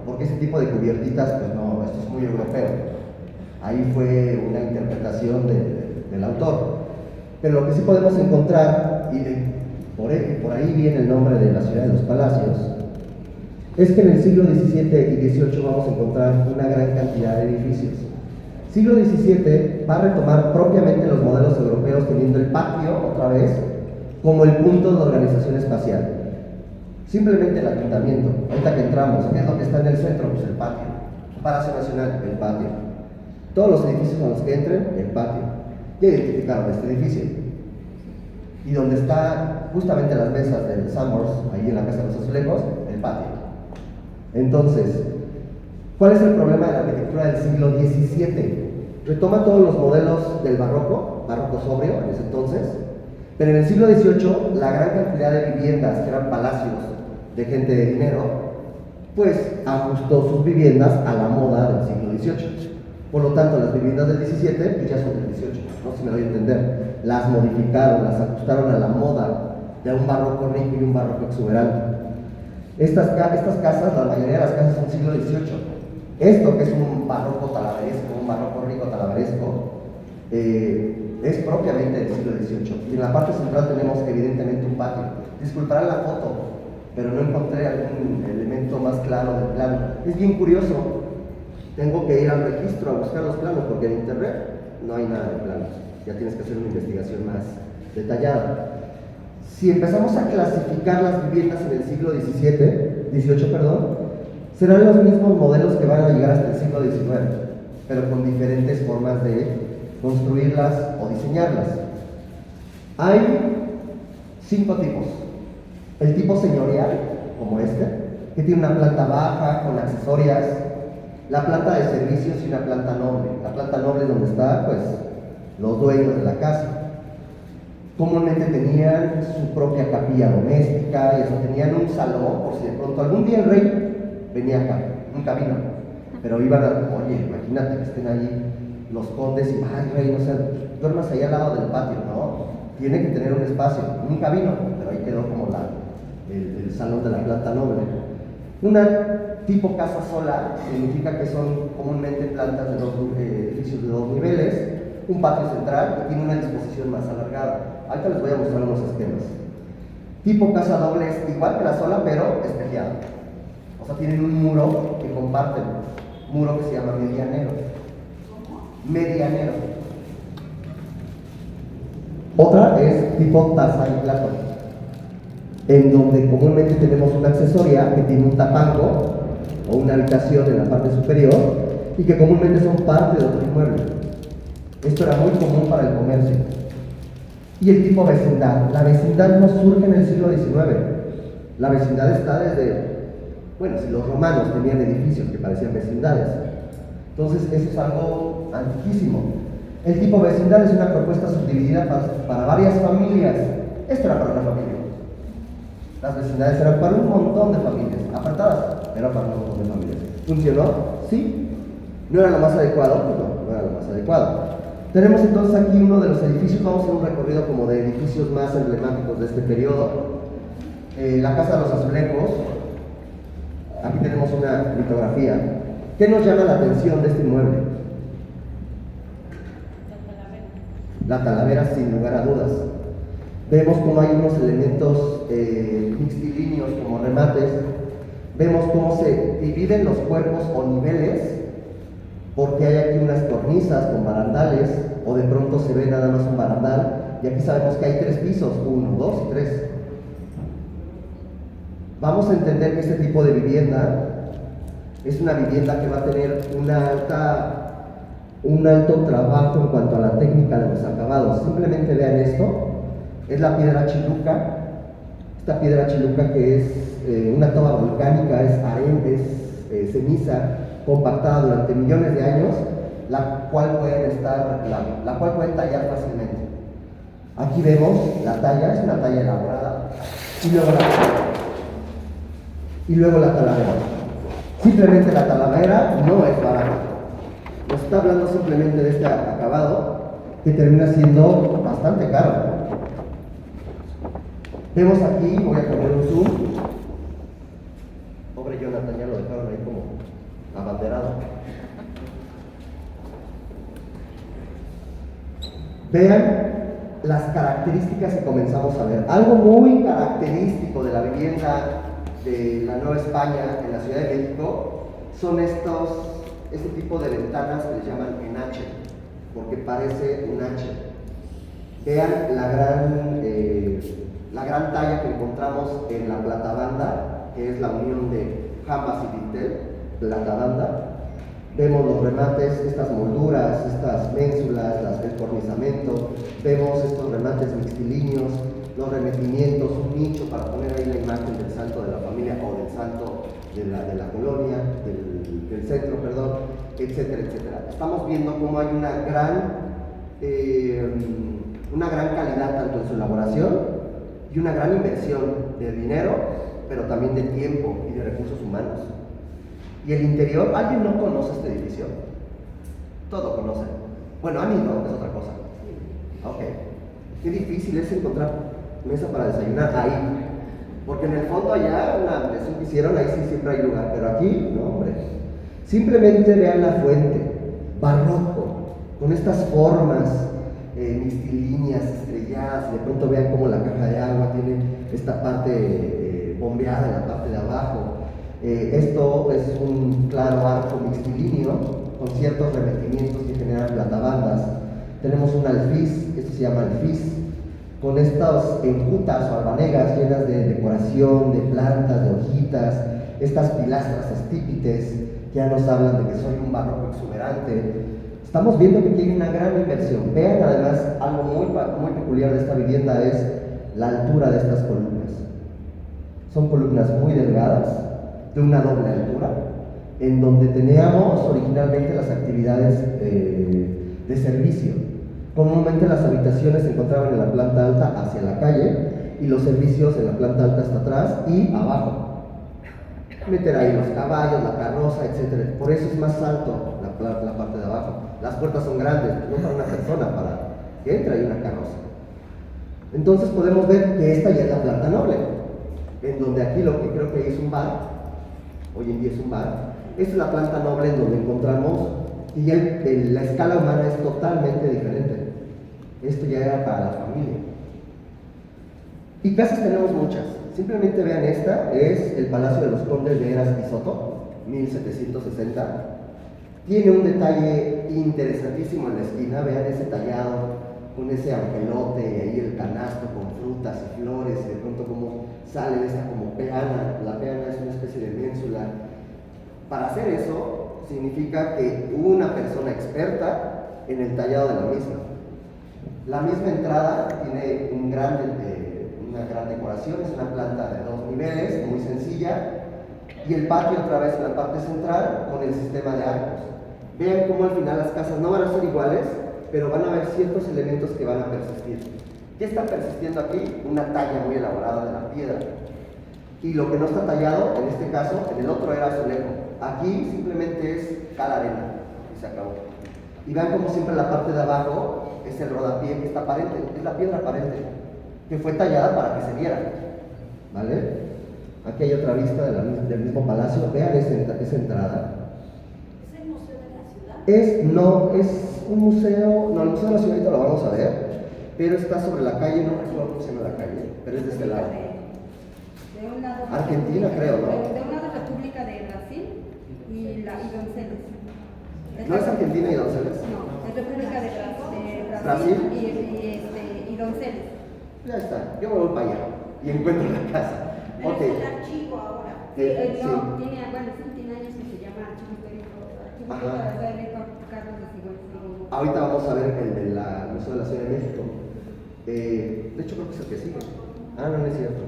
porque ese tipo de cubiertitas, pues no, esto es muy europeo. Ahí fue una interpretación del autor. Pero lo que sí podemos encontrar, y por ahí viene el nombre de la ciudad de los palacios, es que en el siglo XVII y XVIII vamos a encontrar una gran cantidad de edificios. Siglo XVII va a retomar propiamente los modelos europeos, teniendo el patio otra vez como el punto de organización espacial. Simplemente el ayuntamiento. Ahorita que entramos, ¿qué es lo que está en el centro? Pues el patio. Palacio Nacional, el patio. Todos los edificios a los que entren, el patio. Ya identificaron este edificio. Y donde están justamente las mesas del Summers, ahí en la Casa de los Azulejos, el patio. Entonces, ¿cuál es el problema de la arquitectura del siglo XVII? Retoma todos los modelos del barroco sobrio en ese entonces, pero en el siglo XVIII la gran cantidad de viviendas que eran palacios de gente de dinero, pues ajustó sus viviendas a la moda del siglo XVIII. Por lo tanto, las viviendas del XVII pues ya son del XVIII, no sé si me doy a entender. Las modificaron, las ajustaron a la moda de un barroco rico y un barroco exuberante. Estas casas, la mayoría de las casas son siglo XVIII. Esto que es un barroco talaveresco, un barroco rico talaveresco, es propiamente del siglo XVIII. Y en la parte central tenemos evidentemente un patio. Disculparán la foto, pero no encontré algún elemento más claro del plano. Es bien curioso. Tengo que ir al registro a buscar los planos porque en internet no hay nada de planos. Ya tienes que hacer una investigación más detallada. Si empezamos a clasificar las viviendas en el siglo XVIII, serán los mismos modelos que van a llegar hasta el siglo XIX, pero con diferentes formas de construirlas o diseñarlas. Hay 5 tipos. El tipo señorial, como este, que tiene una planta baja con accesorias, la planta de servicios y una planta noble. La planta noble es donde están, pues, los dueños de la casa. Comúnmente tenían su propia capilla doméstica, y eso, tenían un salón, por si de pronto algún día el rey venía acá, un camino, pero iban a, oye, imagínate que estén ahí los condes y, ay, rey, no sé, duermas ahí al lado del patio, ¿no? Tiene que tener un espacio, un camino, pero ahí quedó como el salón de la planta noble. Una tipo casa sola significa que son comúnmente plantas de edificios de 2 niveles, un patio central que tiene una disposición más alargada. Ahorita les voy a mostrar unos esquemas. Tipo casa doble es igual que la sola, pero espejada. O sea, tienen un muro que comparten, muro que se llama medianero. Medianero. Otra es tipo taza y plato, en donde comúnmente tenemos una accesoria que tiene un tapanco o una habitación en la parte superior y que comúnmente son parte de otro inmueble. Esto era muy común para el comercio. Y el tipo vecindad. La vecindad no surge en el siglo XIX. La vecindad está desde, bueno, si los romanos tenían edificios que parecían vecindades. Entonces, eso es algo antiquísimo. El tipo vecindad es una propuesta subdividida para varias familias. Esto era para una familia. Las vecindades eran para un montón de familias. Apartadas, era para un montón de familias. ¿Funcionó? Sí. ¿No era lo más adecuado? Pues no era lo más adecuado. Tenemos entonces aquí uno de los edificios. Vamos a hacer un recorrido como de edificios más emblemáticos de este periodo. La Casa de los Azulejos. Aquí tenemos una litografía. ¿Qué nos llama la atención de este inmueble? La talavera, sin lugar a dudas. Vemos cómo hay unos elementos mixtilíneos como remates. Vemos cómo se dividen los cuerpos o niveles, porque hay aquí unas cornisas con barandales, o de pronto se ve nada más un barandal, y aquí sabemos que hay 3 pisos, 1, 2 y 3. Vamos a entender que este tipo de vivienda es una vivienda que va a tener un alto trabajo en cuanto a la técnica de los acabados. Simplemente vean esto, es la piedra chiluca. Esta piedra chiluca, que es una toba volcánica, es arena, es ceniza compactada durante millones de años, la cual pueden tallar fácilmente. Aquí vemos la talla, es una talla elaborada, y luego la talavera. Simplemente la talavera no es barata. Nos está hablando simplemente de este acabado que termina siendo bastante caro. Vemos aquí, voy a poner un zoom. Pobre Jonathan, ya lo dejaron ahí como abanderado. Vean las características que comenzamos a ver. Algo muy característico de la vivienda de la Nueva España en la Ciudad de México son este tipo de ventanas que les llaman en H, porque parece un H. Vean la gran talla que encontramos en la platabanda, que es la unión de jambas y dintel, platabanda. Vemos los remates, estas molduras, estas ménsulas, el cornizamiento. Vemos estos remates mixtilíneos, los remetimientos, un nicho para poner ahí la imagen del santo de la familia o del santo de la colonia, del centro, perdón, etcétera, etcétera. Estamos viendo cómo hay una gran calidad tanto en su elaboración y una gran inversión de dinero, pero también de tiempo y de recursos humanos. Y el interior, ¿alguien no conoce este edificio? Todo conocen. Bueno, han ido, es otra cosa. Ok. Qué difícil es encontrar mesa para desayunar ahí. Porque en el fondo allá, en la ampliación que hicieron, ahí sí siempre hay lugar, pero aquí, no hombre. Simplemente vean la fuente, barroco, con estas formas mistilíneas, estrelladas, y de pronto vean cómo la caja de agua tiene esta parte bombeada en la parte de abajo. Esto es un claro arco mixtilíneo con ciertos revestimientos que generan platabandas. Tenemos un alfiz, esto se llama alfiz, con estas enjutas o albanegas llenas de decoración, de plantas, de hojitas, estas pilastras estípites que ya nos hablan de que soy un barroco exuberante. Estamos viendo que tiene una gran inversión. Vean además, algo muy peculiar de esta vivienda es la altura de estas columnas. Son columnas muy delgadas, de una doble altura, en donde teníamos originalmente las actividades de servicio. Comúnmente las habitaciones se encontraban en la planta alta hacia la calle y los servicios en la planta alta hasta atrás y abajo. Meter ahí los caballos, la carroza, etc. Por eso es más alto la parte de abajo. Las puertas son grandes, no para una persona, para que entre ahí una carroza. Entonces podemos ver que esta ya es la planta noble, en donde aquí lo que creo que es un bar, hoy en día es un bar. Esta es la planta noble en donde encontramos, y ya la escala humana es totalmente diferente. Esto ya era para la familia. Y casas tenemos muchas. Simplemente vean esta, es el Palacio de los Condes de Heras y Soto, 1760. Tiene un detalle interesantísimo en la esquina, vean ese tallado, con ese angelote, y ahí el canasto con frutas y flores, y de pronto como sale de esta como peana. La peana es una especie de ménsula. Para hacer eso, significa que hubo una persona experta en el tallado de la misma. La misma entrada tiene una gran decoración, es una planta de 2 niveles, muy sencilla, y el patio otra vez en la parte central con el sistema de arcos. Vean cómo al final las casas no van a ser iguales, pero van a haber ciertos elementos que van a persistir. ¿Qué está persistiendo aquí? Una talla muy elaborada de la piedra. Y lo que no está tallado, en este caso, en el otro era azulejo. Aquí simplemente es cal arena y se acabó. Y vean como siempre la parte de abajo es el rodapié que está aparente, es la piedra aparente, que fue tallada para que se viera. ¿Vale? Aquí hay otra vista del mismo palacio. Vean esa entrada. ¿Es el Museo de la Ciudad? Es un museo, no, el Museo de la Ciudad ahorita lo vamos a ver, pero está sobre la calle, no recuerdo cómo se llama la calle, pero es de este lado. De un lado Argentina, creo, ¿no? De un lado República de Brasil y Donceles. ¿No es Argentina y Donceles? No, es República de Brasil, ¿Brasil? y Donceles. Ya está, yo me voy para allá y encuentro la casa. Pero Ok. es el archivo ahora. Sí. No, tiene años que se llama Archivo Histórico de Carlos de Sigüenza. Ahorita vamos a ver el del Museo de la Ciudad de México. De hecho, creo que es el que sigue. Ah, no, no es cierto.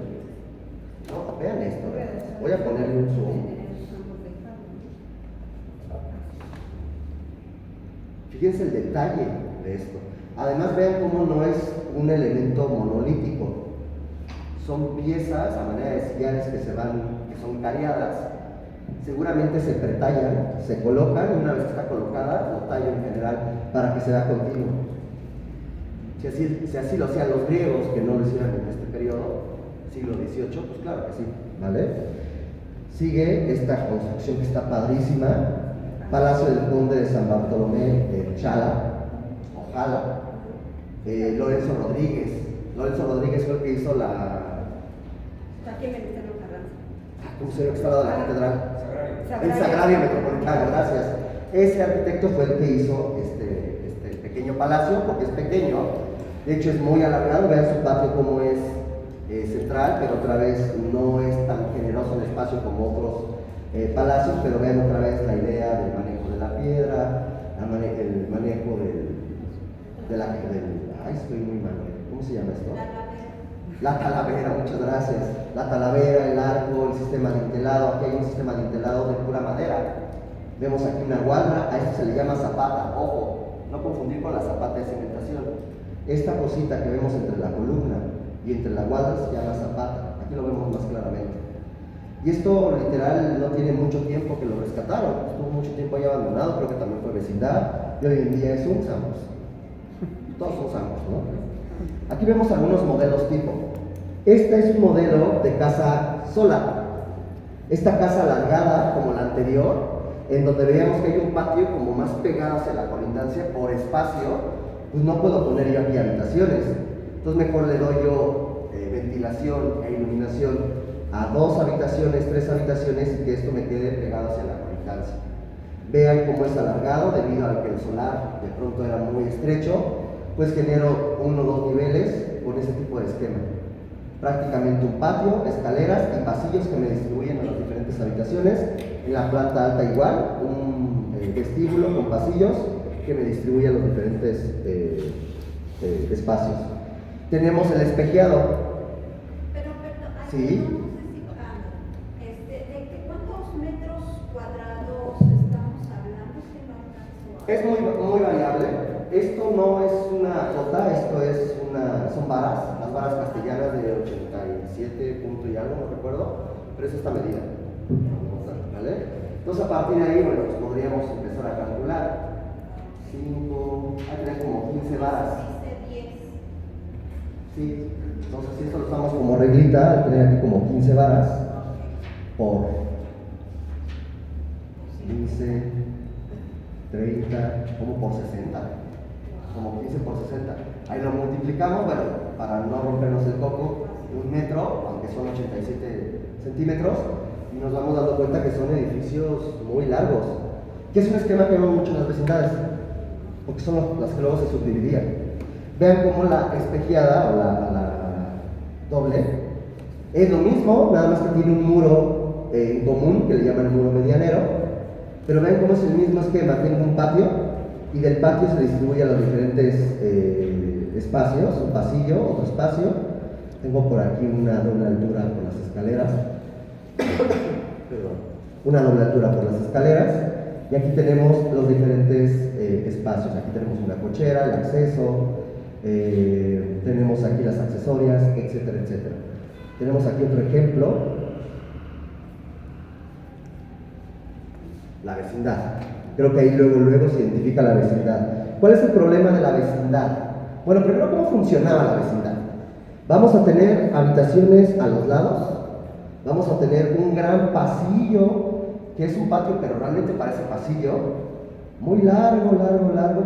No, vean esto. Voy a ponerle un zoom. Fíjense el detalle de esto. Además, vean cómo no es un elemento monolítico. Son piezas a manera de sillares que son cariadas. Seguramente se pretallan, se colocan, y una vez que está colocada, lo tallo en general para que sea continuo. Si así lo hacían los griegos, que no lo hicieron en este periodo, siglo XVIII, pues claro que sí, ¿vale? Sigue esta construcción que está padrísima, Palacio del Conde de San Bartolomé de Chala, Lorenzo Rodríguez. Lorenzo Rodríguez fue el que hizo Aquí en Venezuela Carranza. ¿cómo se llama? Que está al lado de la catedral. El Sagrario Metropolitano, gracias. Ese arquitecto fue el que hizo este pequeño palacio, porque es pequeño. De hecho, es muy alargado. Vean su patio como es central, pero otra vez no es tan generoso en espacio como otros palacios. Pero vean otra vez la idea del manejo de la piedra, el manejo ay, estoy muy mal. ¿Cómo se llama esto? La talavera, muchas gracias. La talavera, el arco, el sistema dintelado. Aquí hay un sistema dintelado de pura madera. Vemos aquí una guarda, a esto se le llama zapata. Ojo, no confundir con la zapata de cimentación. Esta cosita que vemos entre la columna y entre la guarda se llama zapata. Aquí lo vemos más claramente. Y esto literal no tiene mucho tiempo que lo rescataron. Estuvo mucho tiempo ahí abandonado, creo que también fue vecindad. Y hoy en día es un Samos. Todos son Samos, ¿no? Aquí vemos algunos modelos tipo. Este es un modelo de casa sola. Esta casa alargada, como la anterior, en donde veíamos que hay un patio como más pegado hacia la colindancia por espacio, pues no puedo poner yo aquí habitaciones. Entonces mejor le doy yo ventilación e iluminación a 2 habitaciones, 3 habitaciones y que esto me quede pegado hacia la colindancia. Vean cómo es alargado debido a que el solar de pronto era muy estrecho, pues genero 1 o 2 niveles con ese tipo de esquema. Prácticamente un patio, escaleras y pasillos que me distribuyen a las diferentes habitaciones. En la planta alta igual, un vestíbulo con pasillos que me distribuye a los diferentes espacios. Tenemos el espejeado. Pero, perdón, Sí. no sé si, ¿de cuántos metros cuadrados estamos hablando? Que no alcanzo a- Es muy variable. Esto no es una cota, esto es son varas, las varas castellanas de 87 punto y algo, no recuerdo, pero es esta medida. ¿Vale? Entonces a partir de ahí, bueno, pues podríamos empezar a calcular. 5, hay que tener como 15 varas. Dice 10. Sí, entonces si esto lo usamos como reglita, hay que tener aquí como 15 varas por 15, 30, como por 60. Como 15 por 60. Ahí lo multiplicamos, bueno, para no rompernos el coco, 1 metro, aunque son 87 centímetros, y nos vamos dando cuenta que son edificios muy largos, que es un esquema que vemos mucho en las vecindades, porque son las que luego se subdividían. Vean cómo la espejeada o la doble es lo mismo, nada más que tiene un muro en común que le llaman muro medianero, pero vean cómo es el mismo esquema. Tengo un patio y del patio se distribuye a los diferentes espacios, un pasillo, otro espacio. Tengo por aquí una doble altura por las escaleras. Perdón. Una doble altura por las escaleras. Y aquí tenemos los diferentes espacios. Aquí tenemos una cochera, el acceso, tenemos aquí las accesorias, etcétera, etcétera. Tenemos aquí otro ejemplo. La vecindad. Creo que ahí luego se identifica la vecindad. ¿Cuál es el problema de la vecindad? Bueno, primero, ¿cómo funcionaba la vecindad? Vamos a tener habitaciones a los lados, vamos a tener un gran pasillo, que es un patio, pero realmente parece pasillo, muy largo,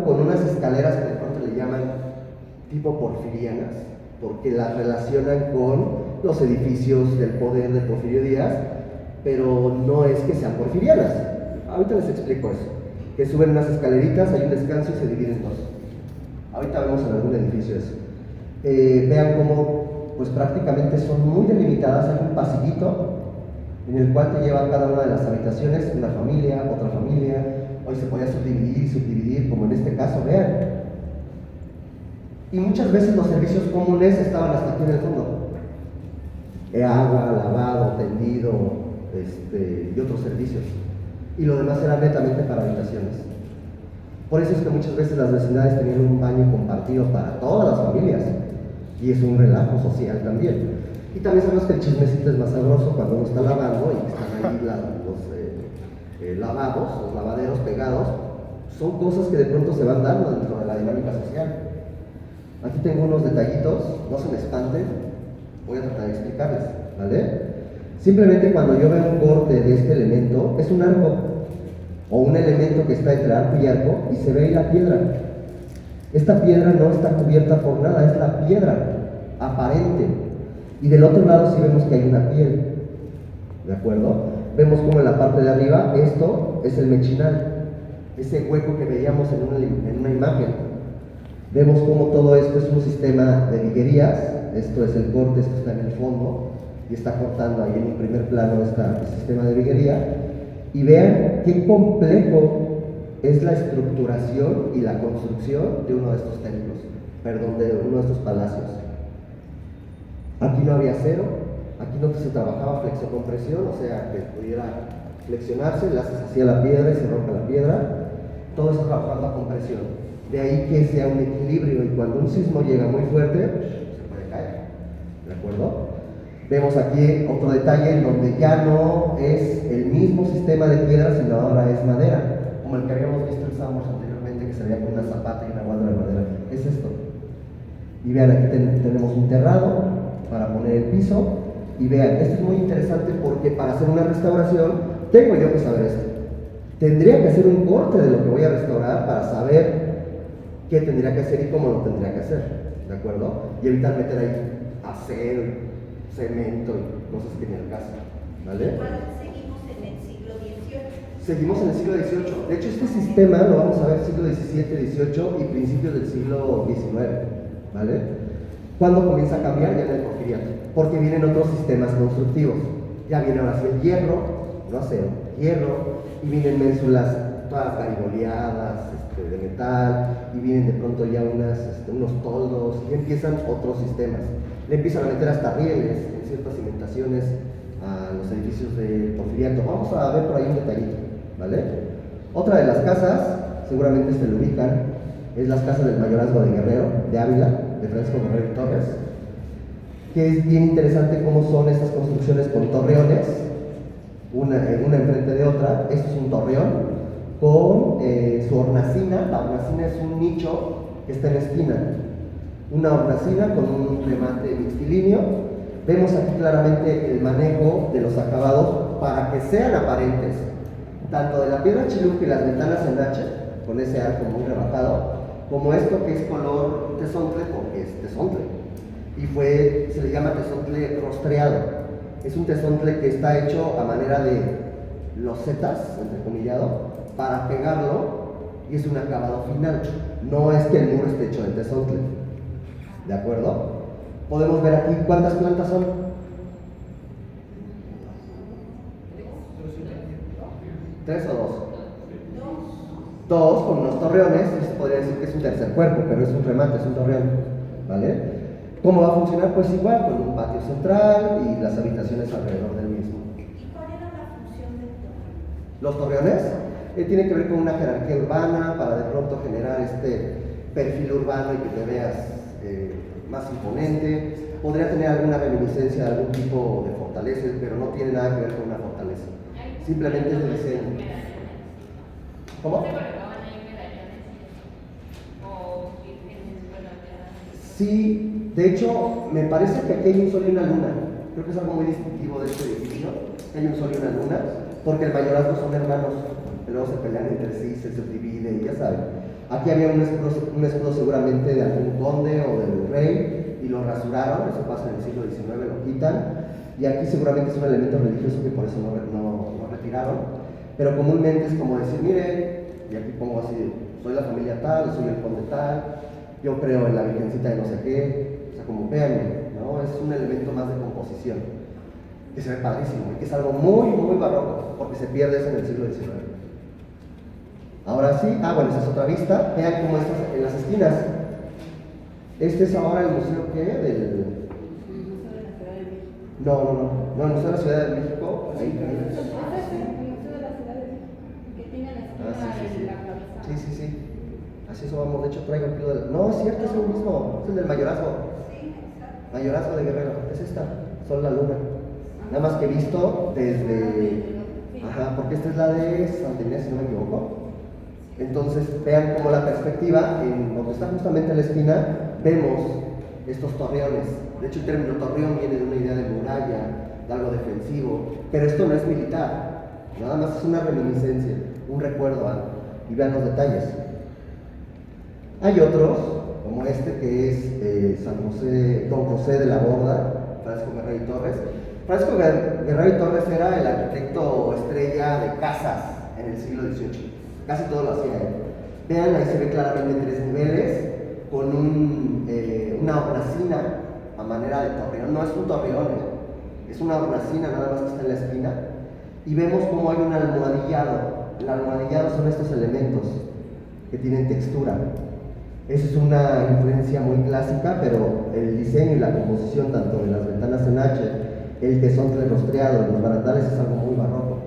con unas escaleras que de pronto le llaman tipo porfirianas, porque las relacionan con los edificios del poder de Porfirio Díaz, pero no es que sean porfirianas. Ahorita les explico eso. Que suben unas escaleritas, hay un descanso y se dividen en 2. Ahorita vemos en algún edificio eso. Vean cómo, pues prácticamente son muy delimitadas. Hay un pasillito en el cual te lleva cada una de las habitaciones, una familia, otra familia. Hoy se podía subdividir, como en este caso, vean. Y muchas veces los servicios comunes estaban hasta aquí en el fondo. Agua, lavado, tendido, y otros servicios. Y lo demás era netamente para habitaciones. Por eso es que muchas veces las vecindades tenían un baño compartido para todas las familias, y es un relajo social también. Y también sabemos que el chismecito es más sabroso cuando uno está lavando y están ahí los lavados, los lavaderos pegados. Son cosas que de pronto se van dando dentro de la dinámica social. Aquí tengo unos detallitos, no se me espanten, voy a tratar de explicarles, ¿vale? Simplemente cuando yo veo un corte de este elemento, es un arco, o un elemento que está entre arco y arco, y se ve ahí la piedra. Esta piedra no está cubierta por nada, es la piedra aparente. Y del otro lado sí vemos que hay una piel, ¿de acuerdo? Vemos como en la parte de arriba, esto es el mechinal, ese hueco que veíamos en una imagen. Vemos como todo esto es un sistema de viguerías, esto es el corte, esto está en el fondo, y está cortando ahí en un primer plano el sistema de viguería. Y vean qué complejo es la estructuración y la construcción de uno de estos templos, perdón, de uno de estos palacios. Aquí no había acero, aquí no se trabajaba flexocompresión, o sea, que pudiera flexionarse, le haces así a la piedra y se rompe la piedra, todo eso trabajando a compresión. De ahí que sea un equilibrio, y cuando un sismo llega muy fuerte, se puede caer, ¿de acuerdo? Vemos aquí otro detalle en donde ya no es el mismo sistema de piedra, sino ahora es madera, como el que habíamos visto en Samos anteriormente, que se veía con una zapata y una guarda de madera. Es esto. Y vean, aquí tenemos un terrado, para poner el piso. Y vean, esto es muy interesante porque para hacer una restauración tengo yo que saber esto. Tendría que hacer un corte de lo que voy a restaurar para saber qué tendría que hacer y cómo lo tendría que hacer, ¿de acuerdo? Y evitar meter ahí acero, cemento y cosas que ni al caso, ¿vale? Igual seguimos en el siglo XVIII. Seguimos en el siglo XVIII. De hecho, este sistema lo vamos a ver siglo XVII, XVIII y principios del siglo XIX, ¿vale? ¿Cuándo comienza a cambiar? Ya en el Porfiriato, porque vienen otros sistemas constructivos. Ya viene ahora sí el hierro, no acero, hierro, y vienen ménsulas todas garigoleadas, de metal, y vienen de pronto ya unos toldos, y empiezan otros sistemas. Le empiezan a meter hasta rieles en ciertas cimentaciones a los edificios del Porfiriato. Vamos a ver por ahí un detallito, ¿vale? Otra de las casas, seguramente se lo ubican, es las casas del mayorazgo de Guerrero, de Ávila, de Francisco Guerrero y Torres, que es bien interesante cómo son estas construcciones con torreones, una enfrente de otra. Esto es un torreón con su hornacina. La hornacina es un nicho que está en la esquina, una hornacina con un remate mixtilíneo. Vemos aquí claramente el manejo de los acabados para que sean aparentes, tanto de la piedra chiluca y las ventanas en H, con ese arco muy rebajado, como esto que es color tezontle, porque es tezontle, y se le llama tezontle rostreado. Es un tezontle que está hecho a manera de losetas, entrecomillado, para pegarlo, y es un acabado final. No es que el muro esté hecho de tezontle, ¿de acuerdo? Podemos ver aquí cuántas plantas son. ¿Tres o dos? Dos, con unos torreones. Se podría decir que es un tercer cuerpo, pero es un remate, es un torreón, ¿vale? ¿Cómo va a funcionar? Pues igual, con un patio central y las habitaciones alrededor del mismo. ¿Y cuál era la función del torreón? Los torreones tienen que ver con una jerarquía urbana para de pronto generar este perfil urbano y que te veas más imponente. Podría tener alguna reminiscencia de algún tipo de fortaleza, pero no tiene nada que ver con una fortaleza. Simplemente es el diseño. ¿Cómo? Sí, de hecho, me parece que aquí hay un sol y una luna. Creo que es algo muy distintivo de este edificio. Hay un sol y una luna, porque el mayorazgo son hermanos, que luego se pelean entre sí, se subdividen, y ya saben. Aquí había un escudo seguramente de algún conde o del rey, y lo rasuraron, eso pasa en el siglo XIX, lo quitan. Y aquí seguramente es un elemento religioso que por eso no retiraron. Pero comúnmente es como decir, mire, y aquí pongo así, soy la familia tal, soy el conde tal, yo creo en la virgencita de no sé qué, o sea, como véanme, ¿no? Es un elemento más de composición, que se ve padrísimo, y que es algo muy, muy barroco, porque se pierde eso en el siglo XIX. Ahora sí, bueno, esa es otra vista, vean cómo estas en las esquinas. Este es ahora el museo, ¿qué? El Museo de la Ciudad de México. No, el Museo de la Ciudad de México, ahí. El Museo de la Ciudad de México, que tiene la esquina en la cabeza. Sí. Así eso vamos, de hecho traigo el pilo del... No, es cierto, es el mismo, es el del mayorazgo. Sí, exacto. Mayorazgo de Guerrero, es esta, Sol la Luna. Nada más que visto desde... Ajá, porque esta es la de Santa Inés, si no me equivoco. Entonces, vean cómo la perspectiva, en donde está justamente en la esquina, vemos estos torreones. De hecho, el término torreón viene de una idea de muralla, de algo defensivo, pero esto no es militar, nada más es una reminiscencia, un recuerdo a algo. Y vean los detalles. Hay otros, como este que es Don José de la Borda, Francisco Guerrero y Torres. Francisco Guerrero y Torres era el arquitecto estrella de casas en el siglo XVIII. Casi todo lo hacía él. Vean, ahí se ve claramente 3 niveles, con una hornacina a manera de torreón. No es un torreón, es una hornacina nada más que está en la esquina. Y vemos cómo hay un almohadillado. El almohadillado son estos elementos que tienen textura. Esa es una influencia muy clásica, pero el diseño y la composición tanto de las ventanas en H, el tesontle rostreado y los barandales es algo muy barroco.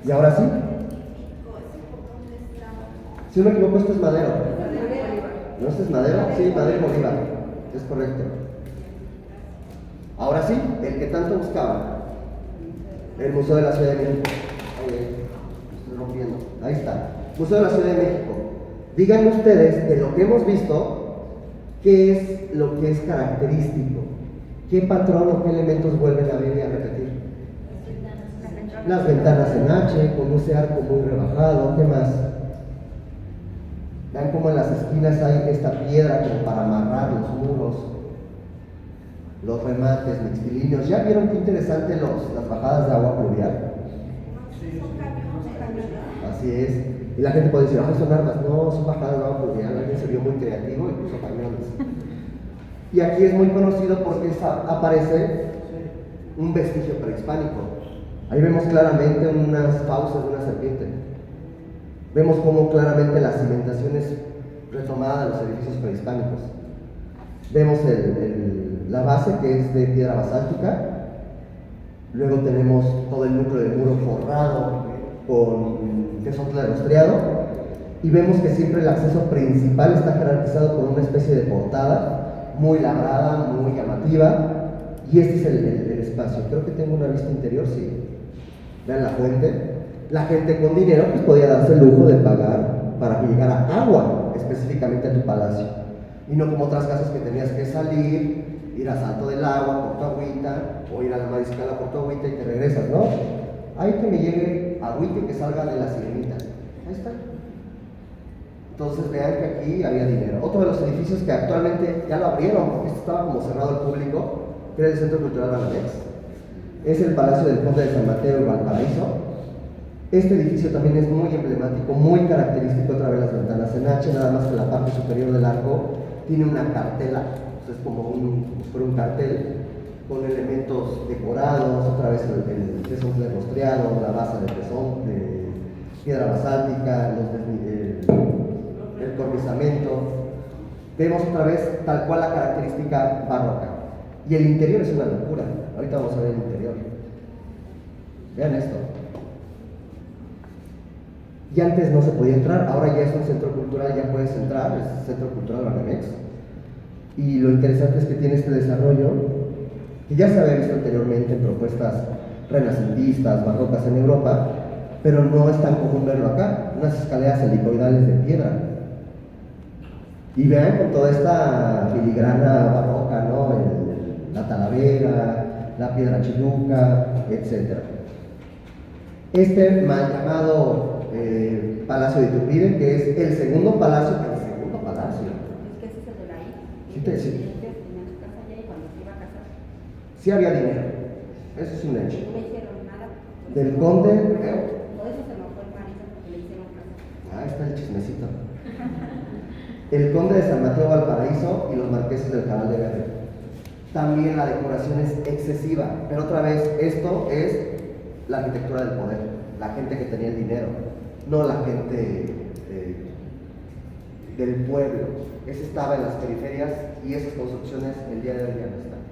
Y ahora sí, si no me equivoco, esto es Madero. ¿No, esto es Madero? Sí, Madero y Bolívar, es correcto. Ahora sí, el que tanto buscaba, el Museo de la Ciudad de México. Estoy rompiendo, ahí está, Museo de la Ciudad de México. Díganme ustedes, de lo que hemos visto, ¿Qué es lo que es característico? ¿Qué patrón o qué elementos vuelven a ver y a repetir? Las ventanas en H, con ese arco muy rebajado. ¿Qué más? Vean cómo en las esquinas hay esta piedra como para amarrar los muros, los remates mixtilíneos. ¿Ya vieron qué interesante las bajadas de agua pluvial? Así es. Y la gente puede decir, son armas. No, son bajadas de agua pluvial. Alguien se vio muy creativo y puso cañones. Y aquí es muy conocido porque aparece un vestigio prehispánico. Ahí vemos claramente unas fauces de una serpiente. Vemos cómo claramente la cimentación es retomada de los edificios prehispánicos. Vemos la base, que es de piedra basáltica. Luego tenemos todo el núcleo del muro forrado con tesontle rostreado. Y vemos que siempre el acceso principal está jerarquizado por una especie de portada muy labrada, muy llamativa. Y este es el espacio. Creo que tengo una vista interior, sí. Vean la fuente. La gente con dinero pues podía darse el lujo de pagar para que llegara agua específicamente a tu palacio. Y no como otras casas que tenías que salir, ir a Salto del Agua por tu agüita, o ir a la Mariscala por tu agüita y te regresas, ¿no? Hay que me llegue agüita y que salga de la sirenita. Ahí está. Entonces vean que aquí había dinero. Otro de los edificios que actualmente ya lo abrieron, porque esto estaba como cerrado al público, que era el Centro Cultural Banamex, es el Palacio del Conde de San Mateo y Valparaíso. Este edificio también es muy emblemático, muy característico. Otra vez las ventanas en H, nada más que la parte superior del arco tiene una cartela, es como si fuera un cartel con elementos decorados, otra vez el tesontle rostreado, la base de piedra basáltica, el cornizamiento. Vemos otra vez tal cual la característica barroca. Y el interior es una locura. Ahorita vamos a ver el interior. Vean esto. Y antes no se podía entrar, ahora ya es un centro cultural, ya puedes entrar, es el Centro Cultural Banamex. Y lo interesante es que tiene este desarrollo, que ya se había visto anteriormente en propuestas renacentistas, barrocas en Europa, pero no es tan común verlo acá, unas escaleras helicoidales de piedra. Y vean con toda esta filigrana barroca, ¿no? La talavera, la piedra chiluca, etc. Este mal llamado Palacio de Iturbide, que es el segundo palacio. Es que ese es el de la I. Sí, te decía. Tenía su casa allá y cuando se iba a casar, Sí había dinero, eso es un hecho. no le hicieron nada. Del conde, Por eso se enojó el marido porque le hicieron casa. ahí está el chismecito. El conde de San Mateo Valparaíso y los marqueses del Canal de Verde. También la decoración es excesiva, pero otra vez, esto es la arquitectura del poder, la gente que tenía el dinero, no la gente del pueblo. Ese estaba en las periferias y esas construcciones el día de hoy ya no están.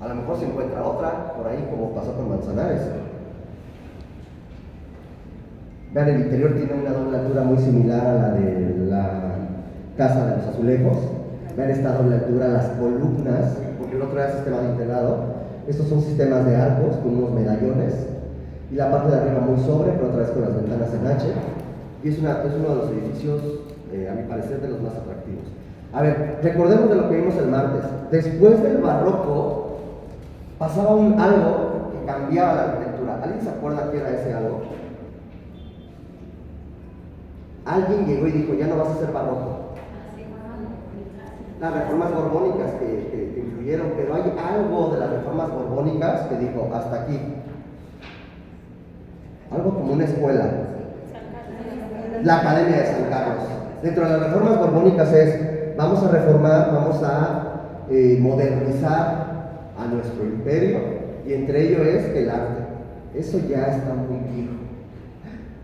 A lo mejor se encuentra otra por ahí, como pasó con Manzanares. Vean, el interior tiene una doble altura muy similar a la de la Casa de los Azulejos. Vean esta doble altura, las columnas, porque el otro era sistema de integrado. Estos son sistemas de arcos con unos medallones. Y la parte de arriba muy sobre, pero otra vez con las ventanas en H. Y es uno de los edificios, a mi parecer, de los más atractivos. A ver, recordemos de lo que vimos el martes. Después del barroco, pasaba algo que cambiaba la arquitectura. ¿Alguien se acuerda qué era ese algo? Alguien llegó y dijo, ya no vas a ser barroco. Las reformas borbónicas que influyeron, pero hay algo de las reformas borbónicas que dijo, hasta aquí. Algo como una escuela. La Academia de San Carlos. Dentro de las reformas borbónicas es, vamos a reformar, vamos a modernizar a nuestro imperio, y entre ello es el arte. Eso ya está muy viejo.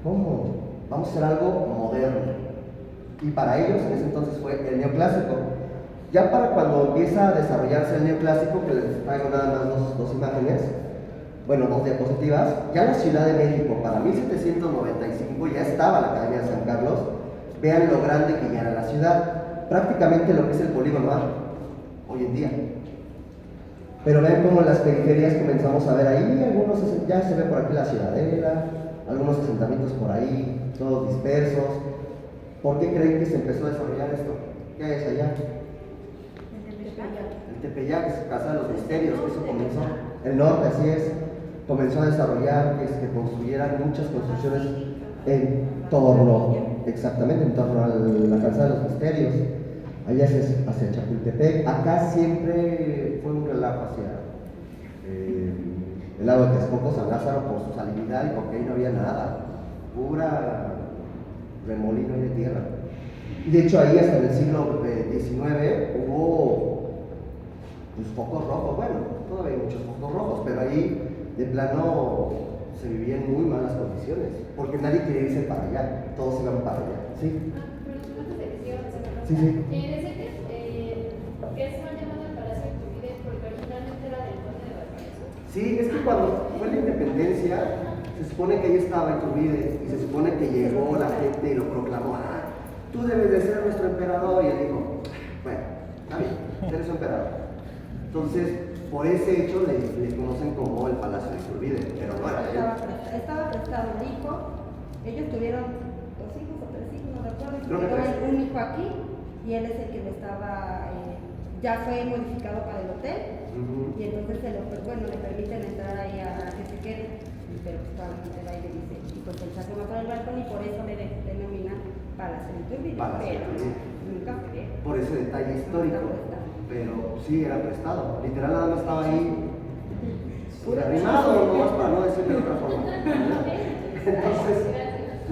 ¿Cómo? Vamos a hacer algo moderno. Y para ellos en ese entonces fue el neoclásico. Ya para cuando empieza a desarrollarse el neoclásico, que les traigo nada más dos imágenes, bueno, dos diapositivas, ya la Ciudad de México para 1795 ya estaba la Academia de San Carlos. Vean lo grande que ya era la ciudad, prácticamente lo que es el polígono A hoy en día. Pero vean cómo en las periferias comenzamos a ver ahí, algunos ya se ve por aquí la Ciudadela, algunos asentamientos por ahí, todos dispersos. ¿Por qué creen que se empezó a desarrollar esto? ¿Qué hay allá? Tepeyac, es Casa de los Misterios, eso comenzó. El norte, así es, comenzó a desarrollar que construyeran muchas construcciones en torno, exactamente, en torno a la Casa de los Misterios. Allá hacia Chapultepec. Acá siempre fue un relajo hacia el lago de Texcoco, San Lázaro, por su salinidad y porque ahí no había nada, pura remolino de tierra. Y de hecho ahí hasta en el siglo XIX hubo pues, focos rojos, bueno, todavía hay muchos focos rojos, pero ahí de plano se vivía en muy malas condiciones, porque nadie quería irse para allá, todos iban para allá, ¿sí? Sí, sí. ¿Qué es mal llamado el Palacio de Iturbide? Porque originalmente era del Conde de Valparaíso. Sí, es que cuando fue la independencia, se supone que ahí estaba Iturbide y se supone que llegó la gente y lo proclamó, tú debes de ser nuestro emperador, y él dijo, bueno, está bien, eres su emperador. Entonces, por ese hecho le conocen como el Palacio de Iturbide, pero no era él. Estaba prestado el hijo, ellos tuvieron 2 hijos o 3 hijos, no recuerdo, Creo que tuvieron 3. un hijo aquí y él es el que lo estaba, ya fue modificado para el hotel y entonces le permiten entrar ahí a que se quede, pero pues probablemente va y le dice, y pues él se asoma por el balcón y por eso le denominan Palacio de Iturbide, pero nunca fue. Por ese detalle histórico, pero sí era prestado, literal nada más estaba ahí arrimado, nomás para no decirlo de otra forma. Entonces,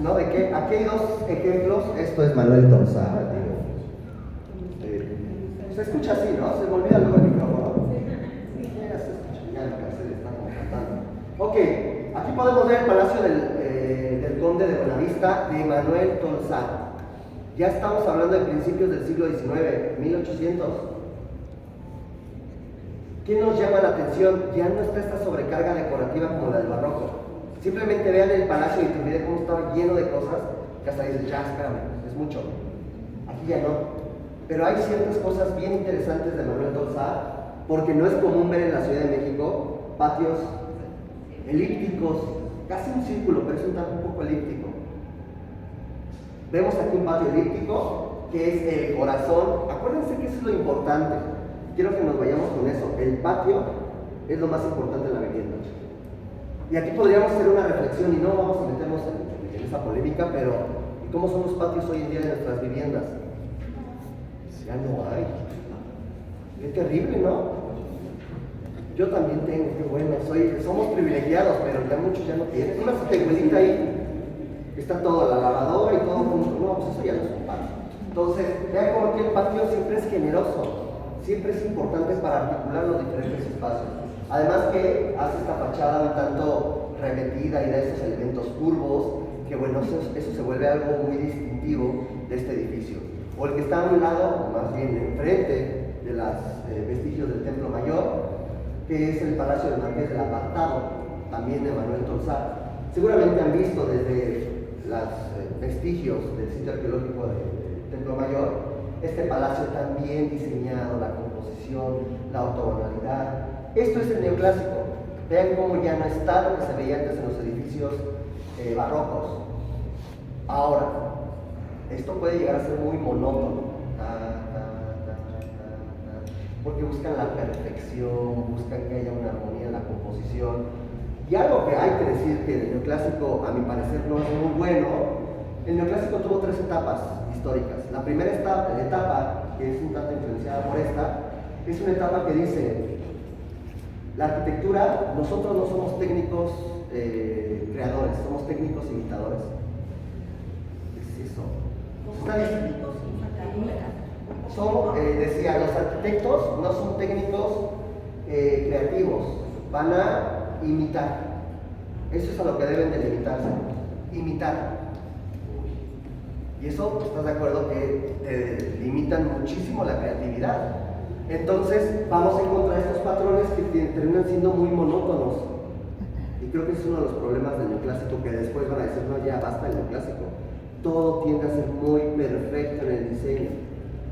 ¿no? ¿De qué? Aquí hay 2 ejemplos, esto es Manuel Tolsá, digo. Se escucha así, ¿no? Se me olvida luego el micrófono. Ya se escucha, ya me cansé de estar como cantando. Ok, aquí podemos ver el Palacio del Conde de Buenavista de Manuel Tolsá. Ya estamos hablando de principios del siglo XIX, 1800. ¿Qué nos llama la atención? Ya no está esta sobrecarga decorativa como la del barroco. Simplemente vean el Palacio de Iturbide cómo estaba lleno de cosas que hasta dices, ya, espérame, es mucho. Aquí ya no. Pero hay ciertas cosas bien interesantes de Manuel Tolsá, porque no es común ver en la Ciudad de México patios elípticos, casi un círculo, pero es un poco elíptico. Vemos aquí un patio elíptico, que es el corazón. Acuérdense que eso es lo importante. Quiero que nos vayamos con eso. El patio es lo más importante en la vivienda. Y aquí podríamos hacer una reflexión, y no vamos a meternos en esa polémica, pero ¿cómo son los patios hoy en día de nuestras viviendas? Ya no hay. Es terrible, ¿no? Yo también tengo, qué bueno, somos privilegiados, pero ya muchos ya no tienen. Una tejuelita ahí, está toda la lavadora y todo junto. No, pues eso ya no es un patio. Entonces, vean cómo aquí el patio siempre es generoso, siempre es importante para articular los diferentes espacios. Además que hace esta fachada un tanto remetida y da esos elementos curvos, que bueno, eso se vuelve algo muy distintivo de este edificio. O el que está a un lado, o más bien enfrente de los vestigios del Templo Mayor, que es el Palacio del Marqués del Apartado, también de Manuel Tolsá. Seguramente han visto desde los vestigios del sitio arqueológico del Templo Mayor, este palacio tan bien diseñado, la composición, la ortogonalidad. Esto es el neoclásico. Vean cómo ya no está lo que se veía antes en los edificios barrocos. Ahora, esto puede llegar a ser muy monótono, porque buscan la perfección, buscan que haya una armonía en la composición. Y algo que hay que decir que el neoclásico, a mi parecer, no es muy bueno. El neoclásico tuvo 3 etapas históricas. La primera etapa, que es un tanto influenciada por esta, es una etapa que dice: la arquitectura, nosotros no somos técnicos creadores, somos técnicos imitadores. ¿Qué es eso? Decía, los arquitectos no son técnicos creativos, van a imitar. Eso es a lo que deben de limitarse, imitar. Y eso, ¿estás de acuerdo que te limitan muchísimo la creatividad? Entonces vamos a encontrar estos patrones que terminan siendo muy monótonos. Y creo que ese es uno de los problemas del neoclásico, que después van a decir, no, ya basta el neoclásico. Todo tiende a ser muy perfecto en el diseño.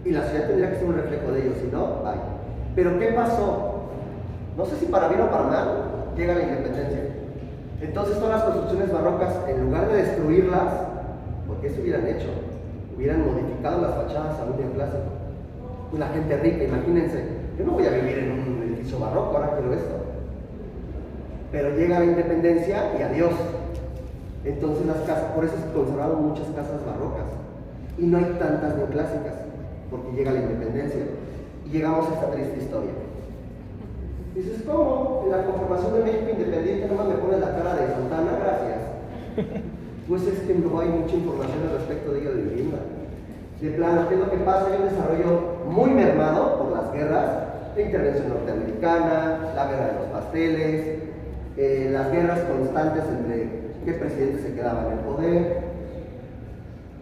Y la ciudad tendría que ser un reflejo de ello, si no, vaya. Pero ¿qué pasó? No sé si para bien o para mal, llega la independencia. Entonces todas las construcciones barrocas, en lugar de destruirlas, ¿qué se hubieran hecho? Hubieran modificado las fachadas a un neoclásico. Pues la gente rica, imagínense, Yo no voy a vivir en un edificio barroco, ahora quiero esto. Pero llega la independencia y adiós. Entonces las casas, por eso se conservaron muchas casas barrocas. Y no hay tantas neoclásicas, porque llega la independencia. Y llegamos a esta triste historia. Dices, ¿cómo? En la conformación de México independiente nomás me pones la cara de Santana, gracias. Pues es que no hay mucha información al respecto de ello de vivienda. De plano, ¿qué es lo que pasa? Hay un desarrollo muy mermado por las guerras, la intervención norteamericana, la guerra de los pasteles, las guerras constantes entre qué presidente se quedaba en el poder.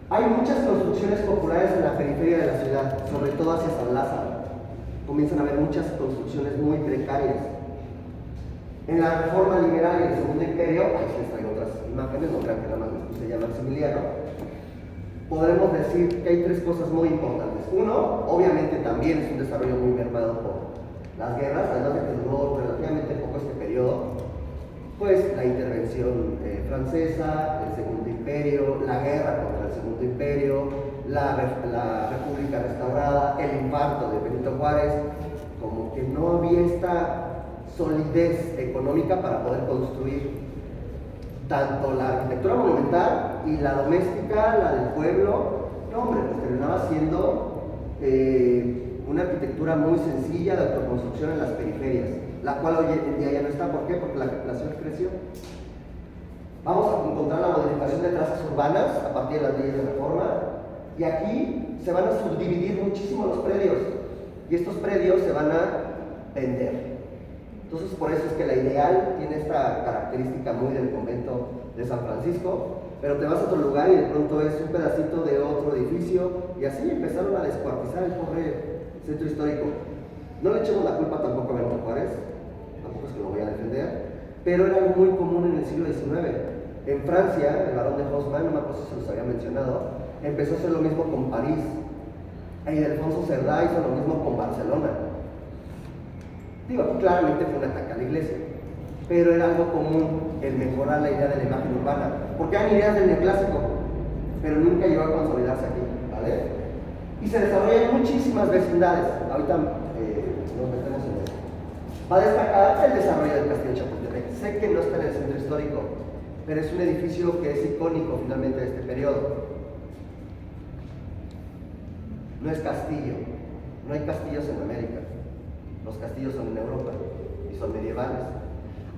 Hay muchas construcciones populares en la periferia de la ciudad, sobre todo hacia San Lázaro. Comienzan a haber muchas construcciones muy precarias. En la Reforma Liberal y en el Segundo Imperio, ahí sí les traigo otras imágenes, no crean que nada más me puse ya Maximiliano, podremos decir que hay tres cosas muy importantes. Uno, obviamente también es un desarrollo muy mermado por las guerras, además de que duró relativamente poco este periodo, pues la intervención francesa, el Segundo Imperio, la guerra contra el Segundo Imperio, la República restaurada, el infarto de Benito Juárez, como que no había esta solidez económica para poder construir tanto la arquitectura monumental y la doméstica, la del pueblo. No, hombre, pues terminaba siendo una arquitectura muy sencilla de autoconstrucción en las periferias, la cual hoy en día ya no está. ¿Por qué? Porque la población creció. Vamos a encontrar la modificación de trazas urbanas a partir de las leyes de reforma, y aquí se van a subdividir muchísimo los predios, y estos predios se van a vender. Entonces, por eso es que la Ideal tiene esta característica muy del convento de San Francisco, pero te vas a otro lugar y de pronto es un pedacito de otro edificio, y así empezaron a descuartizar el pobre centro histórico. No le echemos la culpa tampoco a Benito Juárez, tampoco es que lo voy a defender, pero era algo muy común en el siglo XIX. En Francia, el barón de Haussmann, no me acuerdo si se los había mencionado, empezó a hacer lo mismo con París, y Alfonso Cerdá hizo lo mismo con Barcelona. Digo, aquí claramente fue un ataque a la iglesia, pero era algo común el mejorar la idea de la imagen urbana, porque hay ideas del neoclásico, pero nunca llegó a consolidarse aquí, ¿vale? Y se desarrollan muchísimas vecindades. Ahorita nos metemos en eso. Va a destacar el desarrollo del Castillo de Chapultepec. Sé que no está en el centro histórico, pero es un edificio que es icónico finalmente de este periodo. No es castillo, no hay castillos en América. Los castillos son en Europa y son medievales.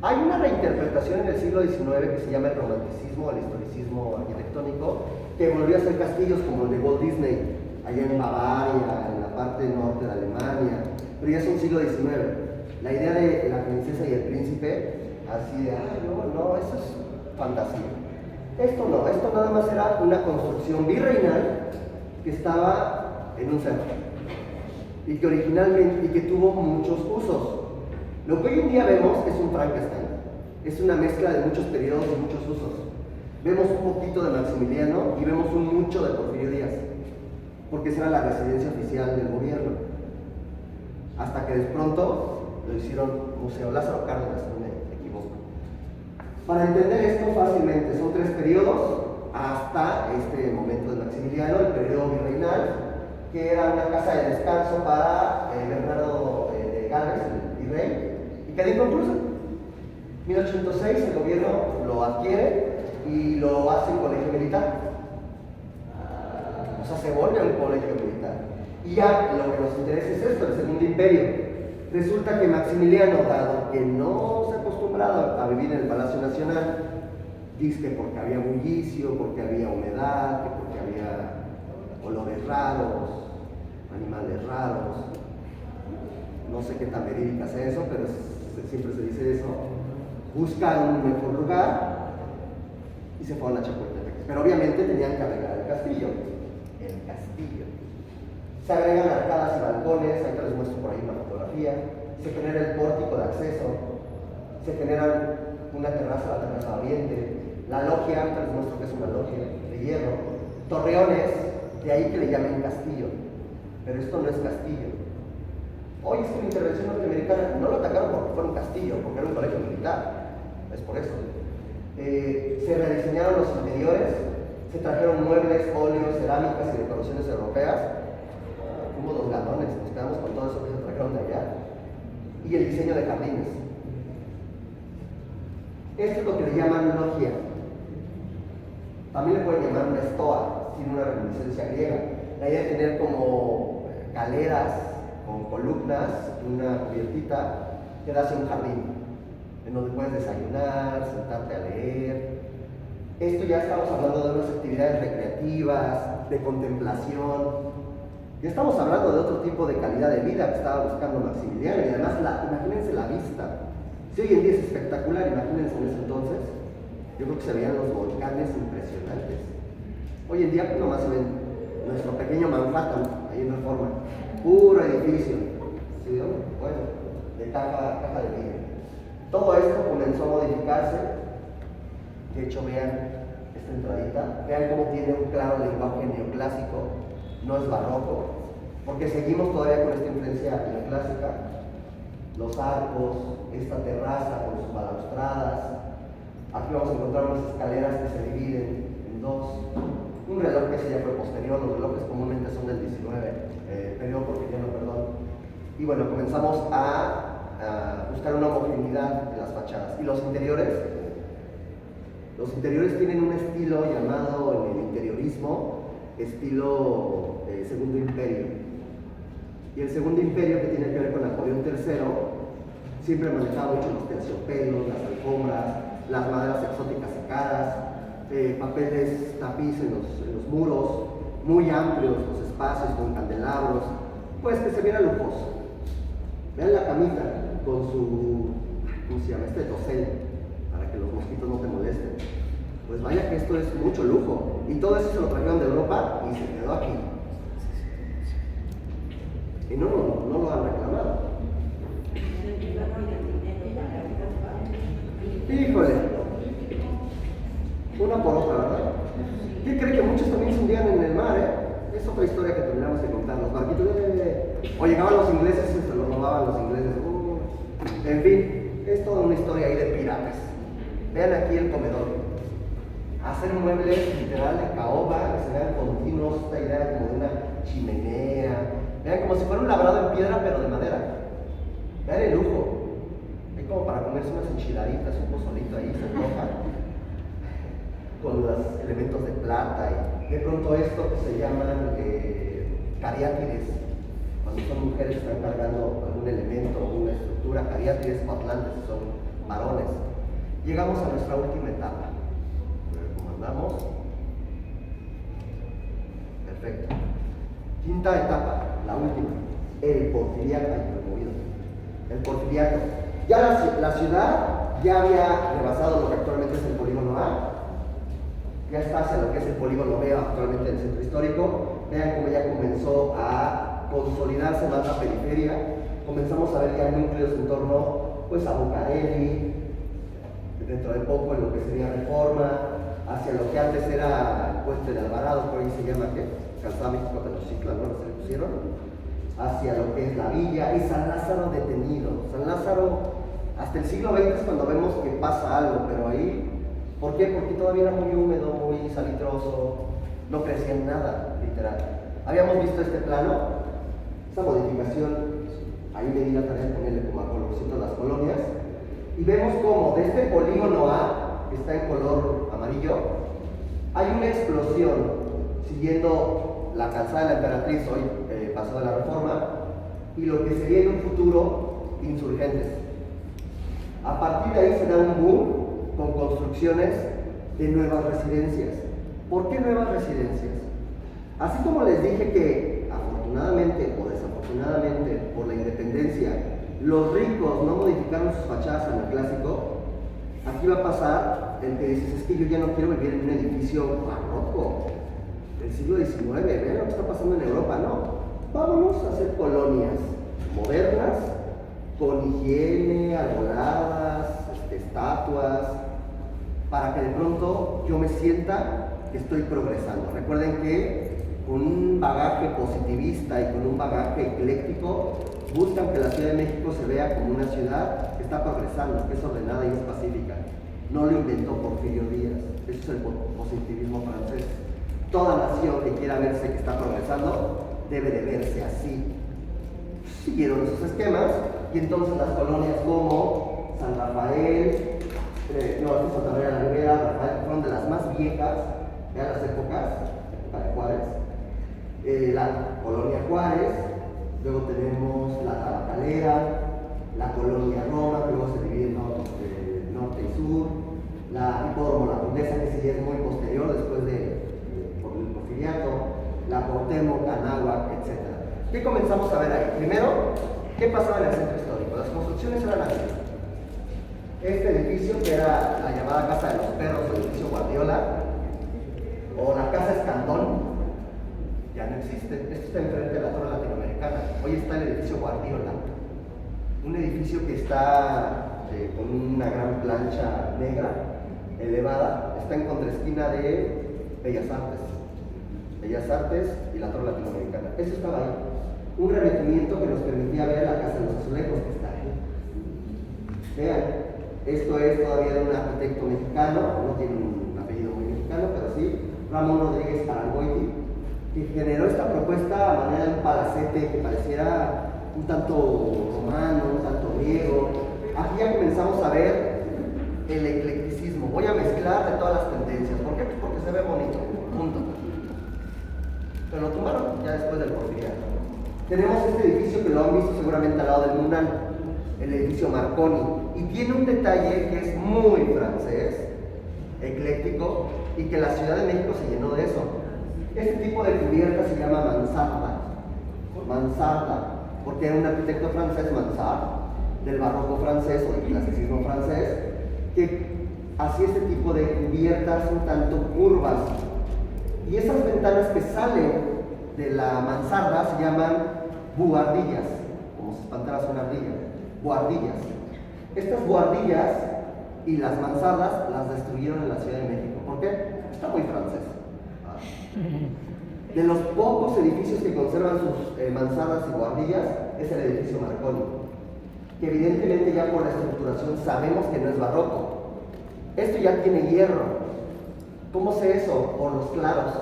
Hay una reinterpretación en el siglo XIX que se llama el romanticismo, el historicismo arquitectónico, que volvió a ser castillos como el de Walt Disney, allá en Bavaria, en la parte norte de Alemania, pero ya es un siglo XIX. La idea de la princesa y el príncipe, así de, no, eso es fantasía. Esto no, esto nada más era una construcción virreinal que estaba en un centro y que originalmente, y que tuvo muchos usos. Lo que hoy en día vemos es un Frankenstein, es una mezcla de muchos periodos y muchos usos. Vemos un poquito de Maximiliano y vemos un mucho de Porfirio Díaz, porque esa era la residencia oficial del gobierno. Hasta que de pronto lo hicieron Museo Lázaro Cárdenas, no me equivoco. Para entender esto fácilmente, son tres periodos hasta este momento de Maximiliano, el periodo virreinal, que era una casa de descanso para Bernardo de Gálvez, el virrey, y quedó inconclusa. En 1806 el gobierno lo adquiere y lo hace un colegio militar. O sea, se vuelve un colegio militar. Y ya lo que nos interesa es esto, el Segundo Imperio. Resulta que Maximiliano, dado que no se ha acostumbrado a vivir en el Palacio Nacional, dice que porque había bullicio, porque había humedad, que porque había olores raros, animales raros, no sé qué tan verídica sea eso, pero siempre se dice eso. Buscan un mejor lugar y se fueron a Chapultepec, pero obviamente tenían que arreglar el castillo. Se agregan arcadas y balcones, ahí te les muestro por ahí una fotografía. Se genera el pórtico de acceso, se genera una terraza, la terraza oriente, la logia, ahorita les muestro que es una logia de hierro, torreones, de ahí que le llamen castillo, pero esto no es castillo. Hoy es que la intervención norteamericana no lo atacaron porque fuera un castillo, porque era un colegio militar, es por eso. Se rediseñaron los interiores, se trajeron muebles, óleos, cerámicas y decoraciones europeas. Hubo 2 galones, nos quedamos con todo eso que se trajeron de allá. y el diseño de jardines. Esto es lo que le llaman logia. También le pueden llamar una estoa, tiene una reminiscencia griega. La idea de tener como galeras con columnas, una cubiertita que da hacia un jardín, en donde puedes desayunar, sentarte a leer. Esto ya estamos hablando de unas actividades recreativas, de contemplación. Ya estamos hablando de otro tipo de calidad de vida que estaba buscando Maximiliano. Y además, imagínense la vista. Si hoy en día es espectacular, imagínense en ese entonces, yo creo que se veían los volcanes impresionantes. Hoy en día nomás se ven nuestro pequeño Manhattan, ahí en Reforma, puro edificio. ¿Sí, no? Bueno, de caja de vidrio. Todo esto comenzó a modificarse. De hecho, vean esta entradita, vean cómo tiene un claro lenguaje neoclásico, no es barroco, porque seguimos todavía con esta influencia neoclásica. Los arcos, esta terraza con sus balaustradas. Aquí vamos a encontrar unas escaleras que se dividen en dos. Un reloj que ese ya fue posterior, los relojes comúnmente son del 19, periodo porfiriano, perdón. Y bueno, comenzamos a buscar una homogeneidad en las fachadas. Y los interiores tienen un estilo llamado en el interiorismo, estilo Segundo Imperio. Y el Segundo Imperio, que tiene que ver con Napoleón III, siempre manejaba mucho los terciopelos, las alfombras, las maderas exóticas secadas, papeles tapiz en los muros, muy amplios los espacios con candelabros, pues que se viera lujoso. Vean la camita con su, ¿cómo se llama? Este dosel, para que los mosquitos no te molesten. Pues vaya que esto es mucho lujo. Y todo eso se lo trajeron de Europa y se quedó aquí. Y no lo han reclamado. Híjole, una por otra, ¿verdad? ¿Qué cree que muchos también se hundían en el mar, Es otra historia que tendríamos que contar. Los barquitos o llegaban los ingleses y se los robaban los ingleses. En fin, es toda una historia ahí de piratas. Vean aquí el comedor. Hacer muebles literal de caoba, que se vean continuos, esta idea como de una chimenea. Vean como si fuera un labrado en piedra, pero de madera. Vean el lujo. Hay como para comerse unas enchiladitas, un pozolito ahí, se antoja. Con los elementos de plata y de pronto esto que se llaman cariátides. Cuando son mujeres que están cargando algún elemento o una estructura, cariátides o atlantes, que son varones. Llegamos a nuestra última etapa. Andamos. Perfecto. Quinta etapa, la última, el porfiriato. El porfiriato. Ya la ciudad ya había rebasado lo que actualmente es el polígono A, ya está hacia lo que es el polígono B actualmente en el centro histórico. Vean cómo ya comenzó a consolidarse más la periferia. Comenzamos a ver ya núcleos en torno pues, a Bucareli, dentro de poco en lo que sería Reforma, hacia lo que antes era el puente de Alvarado, por ahí se llama ¿qué? Calzada México Tenochtitlan, ¿no? Se le pusieron, hacia lo que es la villa y San Lázaro detenido. San Lázaro, hasta el siglo XX es cuando vemos que pasa algo, pero ahí, ¿por qué? Porque todavía era muy húmedo, muy salitroso, no crecía nada, literal. Habíamos visto este plano, esta modificación, ahí me di la tarea de ponerle como a colorcito las colonias, y vemos como de este polígono A, que está en color amarillo, hay una explosión siguiendo la calzada de la Emperatriz, hoy pasó de la Reforma, y lo que sería en un futuro Insurgentes. A partir de ahí se da un boom con construcciones de nuevas residencias. ¿Por qué nuevas residencias? Así como les dije que afortunadamente o desafortunadamente por la independencia los ricos no modificaron sus fachadas al neoclásico, aquí va a pasar el que dices, es que yo ya no quiero vivir en un edificio barroco del siglo XIX, vean lo que está pasando en Europa, no. Vámonos a hacer colonias modernas, con higiene, arboladas, estatuas, para que de pronto yo me sienta que estoy progresando. Recuerden que con un bagaje positivista y con un bagaje ecléctico, buscan que la Ciudad de México se vea como una ciudad que está progresando, que es ordenada y es pacífica. No lo inventó Porfirio Díaz, eso es el positivismo francés. Toda nación que quiera verse que está progresando debe de verse así. Siguieron esos esquemas Y entonces las colonias como San Rafael, Santa María la Ribera, Rafael, fueron de las más viejas de las épocas, época de Juárez. La colonia Juárez, luego tenemos la Tabacalera, la colonia Roma, que luego se divide en norte y sur, la Hipódromo La Condesa, que sí es muy posterior después por el Porfiriato, la Cuauhtémoc, Anáhuac, etc. ¿Qué comenzamos a ver ahí? Primero, ¿qué pasaba en el centro histórico? Las construcciones eran así. Este edificio, que era la llamada Casa de los Perros, o el edificio Guardiola, o la Casa Escandón, ya no existe. Esto está enfrente de la Torre Latinoamericana. Hoy está el edificio Guardiola, un edificio que está con una gran plancha negra, elevada, está en contraesquina de Bellas Artes y la Torre Latinoamericana. Eso estaba ahí. Un revestimiento que nos permitía ver la Casa de los Azulejos que está ahí. Vean, esto es todavía de un arquitecto mexicano, no tiene un apellido muy mexicano, pero sí, Ramón Rodríguez Arangoiti, que generó esta propuesta a manera de un palacete que pareciera un tanto romano, un tanto griego. Aquí ya comenzamos a ver el eclecticismo. Voy a mezclar de todas las tendencias. ¿Por qué? Pues porque se ve bonito, punto. Pero lo tumbaron ya después del Porfiriato. Tenemos este edificio que lo han visto seguramente al lado del Munal, el edificio Marconi, y tiene un detalle que es muy francés, ecléctico, y que la Ciudad de México se llenó de eso. Este tipo de cubierta se llama mansarda, porque era un arquitecto francés, Mansart, del barroco francés o del clasicismo francés, que hacía este tipo de cubiertas un tanto curvas. Y esas ventanas que salen de la mansarda se llaman buhardillas, como si espantaras una ardilla, buhardillas. Estas buhardillas y las mansardas las destruyeron en la Ciudad de México. ¿Por qué? Está muy francés. De los pocos edificios que conservan sus mansardas y buhardillas es el edificio Marconi, que evidentemente ya por la estructuración sabemos que no es barroco. Esto ya tiene hierro. ¿Cómo sé eso? Por los claros.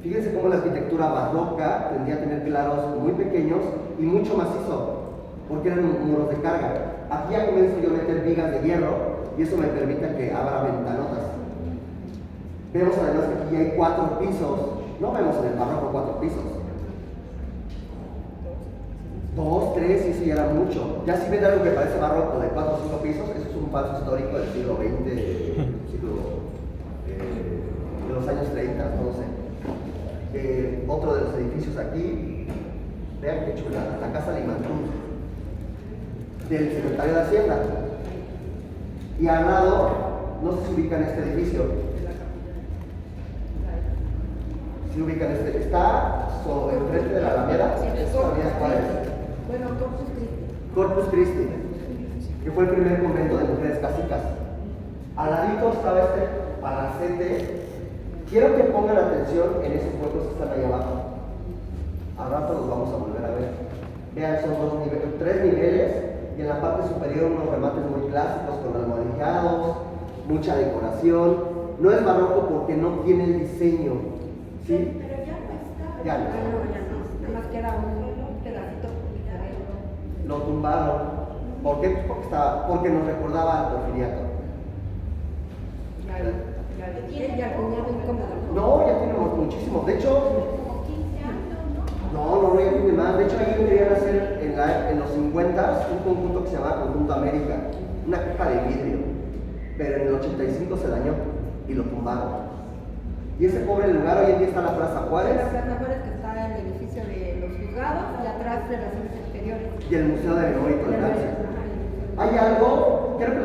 Fíjense cómo la arquitectura barroca tendría a tener claros muy pequeños y mucho macizo, porque eran muros de carga. Aquí ya comienzo yo a meter vigas de hierro y eso me permite que abra ventanotas. Vemos además que aquí hay 4 pisos. No vemos en el barroco 4 pisos. 2, 3, y eso ya era mucho. Ya si ven algo que parece barroco de 4 o 5 pisos, eso es un falso histórico del siglo XX, de los años 30, no sé. Otro de los edificios aquí, vean qué chulada, la Casa Limantún, del secretario de Hacienda. Y al lado, no sé si ubican este edificio. Si ubican este, está enfrente de la Alameda, Avenida Juárez. Bueno, Corpus Christi. Corpus Christi, que fue el primer convento de mujeres cásicas. Al ladito estaba este palacete. Quiero que pongan atención en esos huecos que están ahí abajo. Al rato los vamos a volver a ver. Vean, son 3 niveles y en la parte superior unos remates muy clásicos con almohadillados, mucha decoración. No es barroco porque no tiene el diseño, ¿sí? Pero ya no está. Ya no. Nada más que era un pedacito. Lo tumbaron. ¿Por qué? Porque nos recordaba al Porfiriato. Ya tenía un incómodo. No, ya tiene muchísimo. De hecho, Como 15 años, ¿no? no, ya tiene más. De hecho, ahí querían hacer en los 50 un conjunto que se llama Conjunto América, una caja de vidrio. Pero en el 85 se dañó y lo tumbaron. Y ese pobre lugar hoy en día está en la Plaza Juárez. La Plaza Juárez, que está en el edificio de los juzgados y atrás Relaciones Exteriores. Y el Museo de Memoria y Tolerancia. Hay algo, creo que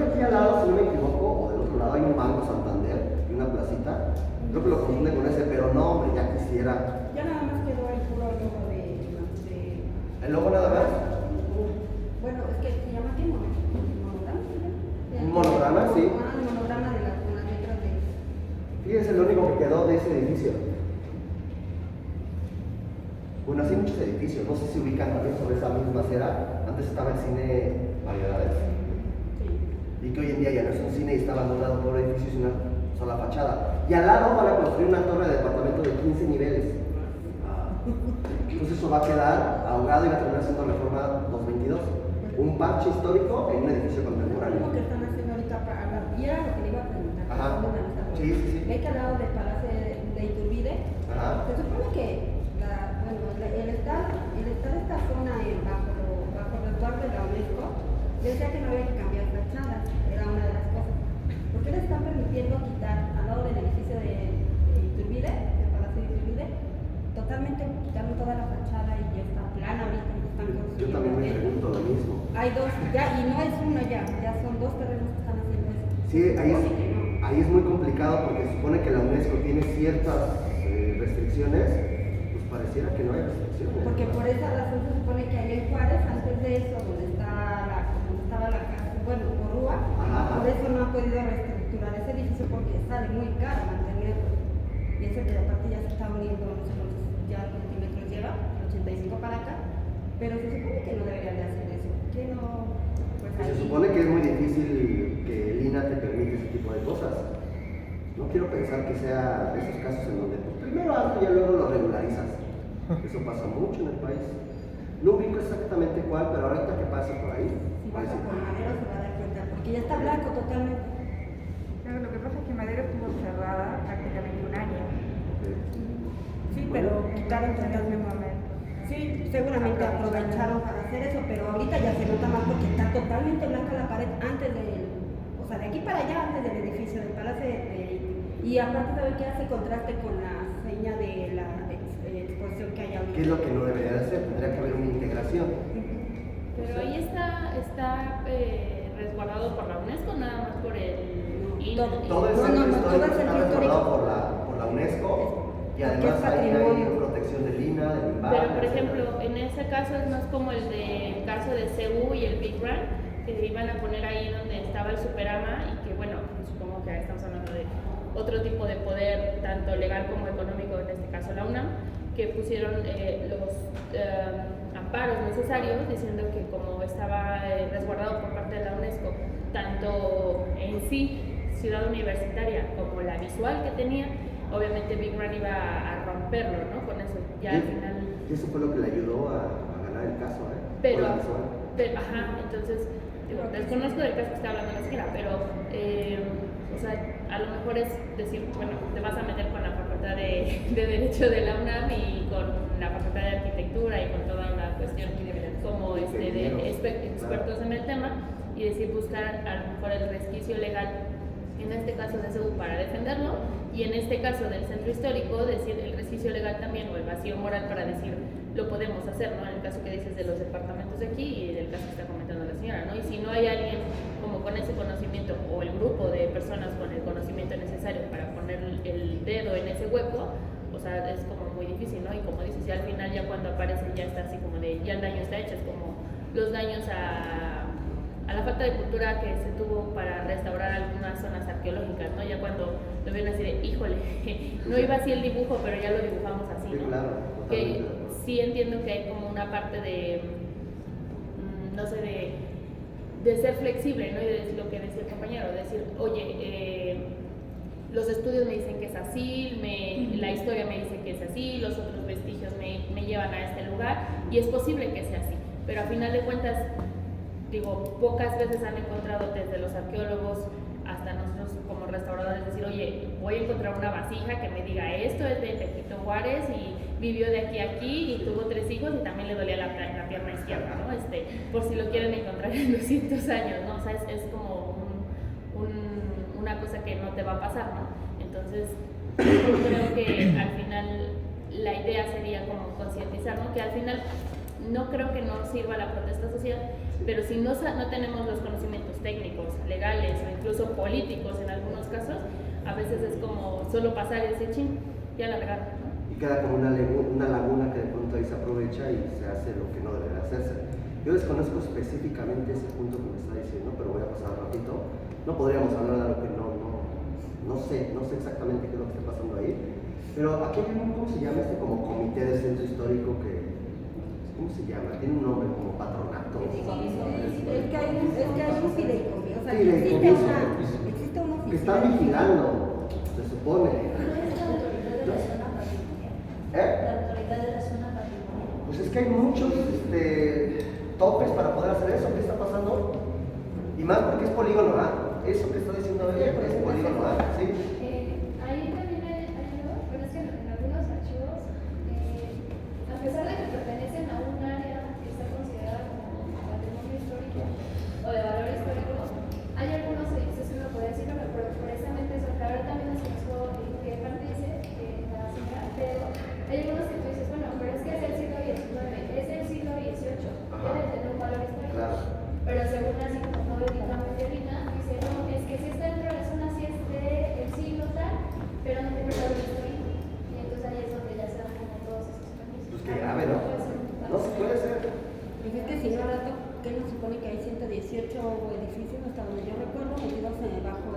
aquí al lado, si no me equivoco, o del otro lado hay un Banco Santander y una placita. Creo que lo confunde con ese, pero no, hombre, ya quisiera. Ya nada más quedó el puro logo de ¿El logo nada más? bueno, es que se llama ¿qué? Monograma. Un monograma, sí. Un monograma de con las letras de. Fíjense lo único que quedó de ese edificio. Bueno, así muchos edificios, no sé si ubican también sobre esa misma acera. Antes estaba el cine Variedades. Y que hoy en día ya no es un cine y está abandonado por edificios y una sola fachada. Y al lado van a construir una torre de departamento de 15 niveles. Entonces eso va a quedar ahogado y va a terminar siendo reforma 222. Un parche histórico en un edificio Lo contemporáneo. que están haciendo ahorita para hablar, y era lo que le iba a preguntar. Ajá. Sí, sí, sí. Ve que al lado del Palacio de Iturbide, Ajá. se supone que el estar esta zona bajo resguardo de la UNESCO, decía que no había que cambiar fachadas, era una de las cosas. ¿Por qué le están permitiendo quitar al lado del edificio de Iturbide, del Palacio de Iturbide, totalmente quitaron toda la fachada y ya está plana ahorita? Están Yo también me construyendo. pregunto lo mismo. Hay dos, ya, y no es uno ya son dos terrenos que están haciendo eso. Sí, ahí es muy complicado porque se supone que la UNESCO tiene ciertas restricciones, pues pareciera que no hay restricciones. Porque por esa razón se supone que ahí en Juárez, antes de eso, donde estaba la casa, bueno, Porrúa, Ajá. por eso no han podido reestructurar ese edificio porque sale muy caro mantenerlo. Y ese que aparte ya se está uniendo, no sé cuántos ya centímetros lleva, 85 para acá, pero se supone que no deberían de hacer eso. Que no, pues Se ahí- supone que es muy difícil que el INAH te permite ese tipo de cosas. No quiero pensar que sea de esos casos en donde pues, primero hazlo y ya luego lo regularizas. Eso pasa mucho en el país. No ubico exactamente cuál, pero ahorita que pase por ahí. Si voy a baja decir, por Madero se va a dar cuenta, porque ya está blanco totalmente. Pero lo que pasa es que Madero estuvo cerrada prácticamente un año. Sí, pero quitaron En ese totalmente. momento. Sí, seguramente aprovecharon para hacer eso, pero ahorita ya se nota más porque está totalmente blanca la pared antes o sea, de aquí para allá, antes del edificio, del Palacio y aparte también que hace contraste con la seña de la exposición que hay ahorita. ¿qué es lo que no debería de hacer? Tendría que haber una integración. Pero ahí está resguardado por la UNESCO, nada más por el Todo. Todo el No, centro no, histórico todo el está centro resguardado histórico. por la UNESCO y Porque además es ahí hay patrimonio. protección del INAH, del INVAR. Pero, por etcétera. ejemplo, en ese caso es más como el del caso de CU y el Big Run, que se iban a poner ahí donde estaba el Superama y que, bueno, supongo que estamos hablando de otro tipo de poder, tanto legal como económico, en este caso la UNAM, que pusieron los amparos necesarios diciendo que como estaba resguardado por parte de la UNESCO, tanto en sí, ciudad universitaria, como la visual que tenía, obviamente Big Run iba a romperlo, ¿no? Con eso, ya al final. Y eso fue lo que le ayudó a ganar el caso, ¿eh? Pero, Con la visual. ajá, entonces, digo, desconozco del caso que está hablando la señora, pero, o sea, a lo mejor es decir, bueno, te vas a meter con la facultad de Derecho de la UNAM y con la facultad de Arquitectura y con toda una cuestión como de expertos en el tema y decir, buscar a lo mejor el resquicio legal, en este caso de CEU, para defenderlo, y en este caso del centro histórico, decir el resquicio legal también o el vacío moral para decir lo podemos hacer, ¿no? En el caso que dices de los departamentos de aquí y del caso que está comentando la señora, ¿no? Y si no hay alguien como con ese conocimiento o el grupo de personas con el conocimiento necesario para poner el dedo en ese hueco, o sea, es como muy difícil, ¿no? Y como dices, ya al final, ya cuando aparece, ya está así como de, ya el daño está hecho, es como los daños a la falta de cultura que se tuvo para restaurar algunas zonas arqueológicas, ¿no? Ya cuando lo ven así de, híjole, no iba así el dibujo, pero ya lo dibujamos así, Sí, ¿no? claro, Que totalmente. sí entiendo que hay como una parte de, no sé, de ser flexible, ¿no? Y es lo que decía el compañero, decir, oye, los estudios me dicen que es así, la historia me dice que es así, los otros vestigios me llevan a este lugar, y es posible que sea así, pero a final de cuentas, digo, pocas veces han encontrado desde los arqueólogos hasta nosotros como restauradores decir, oye, voy a encontrar una vasija que me diga esto es de Tepito Juárez y vivió de aquí a aquí y tuvo 3 hijos y también le dolía la pierna izquierda, ¿no? Por si lo quieren encontrar en 200 años, ¿no? O sea, es como una cosa que no te va a pasar, ¿no? Entonces, yo creo que al final la idea sería como concientizar, ¿no? Que al final no creo que no sirva la protesta social, pero si no tenemos los conocimientos técnicos, legales o incluso políticos en algunos casos, a veces es como solo pasar y decir, ching, ya la regaron, ¿no? Y queda como una laguna que de pronto ahí se aprovecha y se hace lo que no debería hacerse. Yo desconozco específicamente ese punto que me está diciendo, pero voy a pasar un ratito. No podríamos hablar de algo que no sé exactamente qué es lo que está pasando ahí. Pero aquí hay ¿cómo se llama como comité del centro histórico que, ¿cómo se llama? Tiene un nombre como patronato. Es que hay un fideicomiso, o sea, Fideicomiso. existe un Que oficial. están vigilando, se supone. La autoridad de la zona ¿Eh? La autoridad de la zona que hay muchos topes para poder hacer eso. ¿Qué está pasando? Y más porque es polígono A. Eso que está diciendo ella es polígono A, ¿sí? Ahí también hay algo, pero es que en algunos archivos, a pesar de que pertenecen a un área que está considerada como patrimonio histórico o de valor histórico, hay algunos edificios que uno puede decir, pero precisamente eso, que ahora también nos explicó qué parte dice la señora, pero hay algunos que tú dices, bueno, pero es que es del siglo XIX, es del siglo XVIII, debe tener un valor histórico. Claro. Pero según así como poéticamente ahorita, dice, no, es que si está dentro de la zona, sí es del siglo tal, pero no tiene valor histórico. Y entonces ahí es donde ya se dan como todos esos permisos. Pues qué grave, ¿no? No se puede ser. Pues es que si no rato, ¿qué nos supone que hay 118 edificios hasta donde yo recuerdo metidos bajo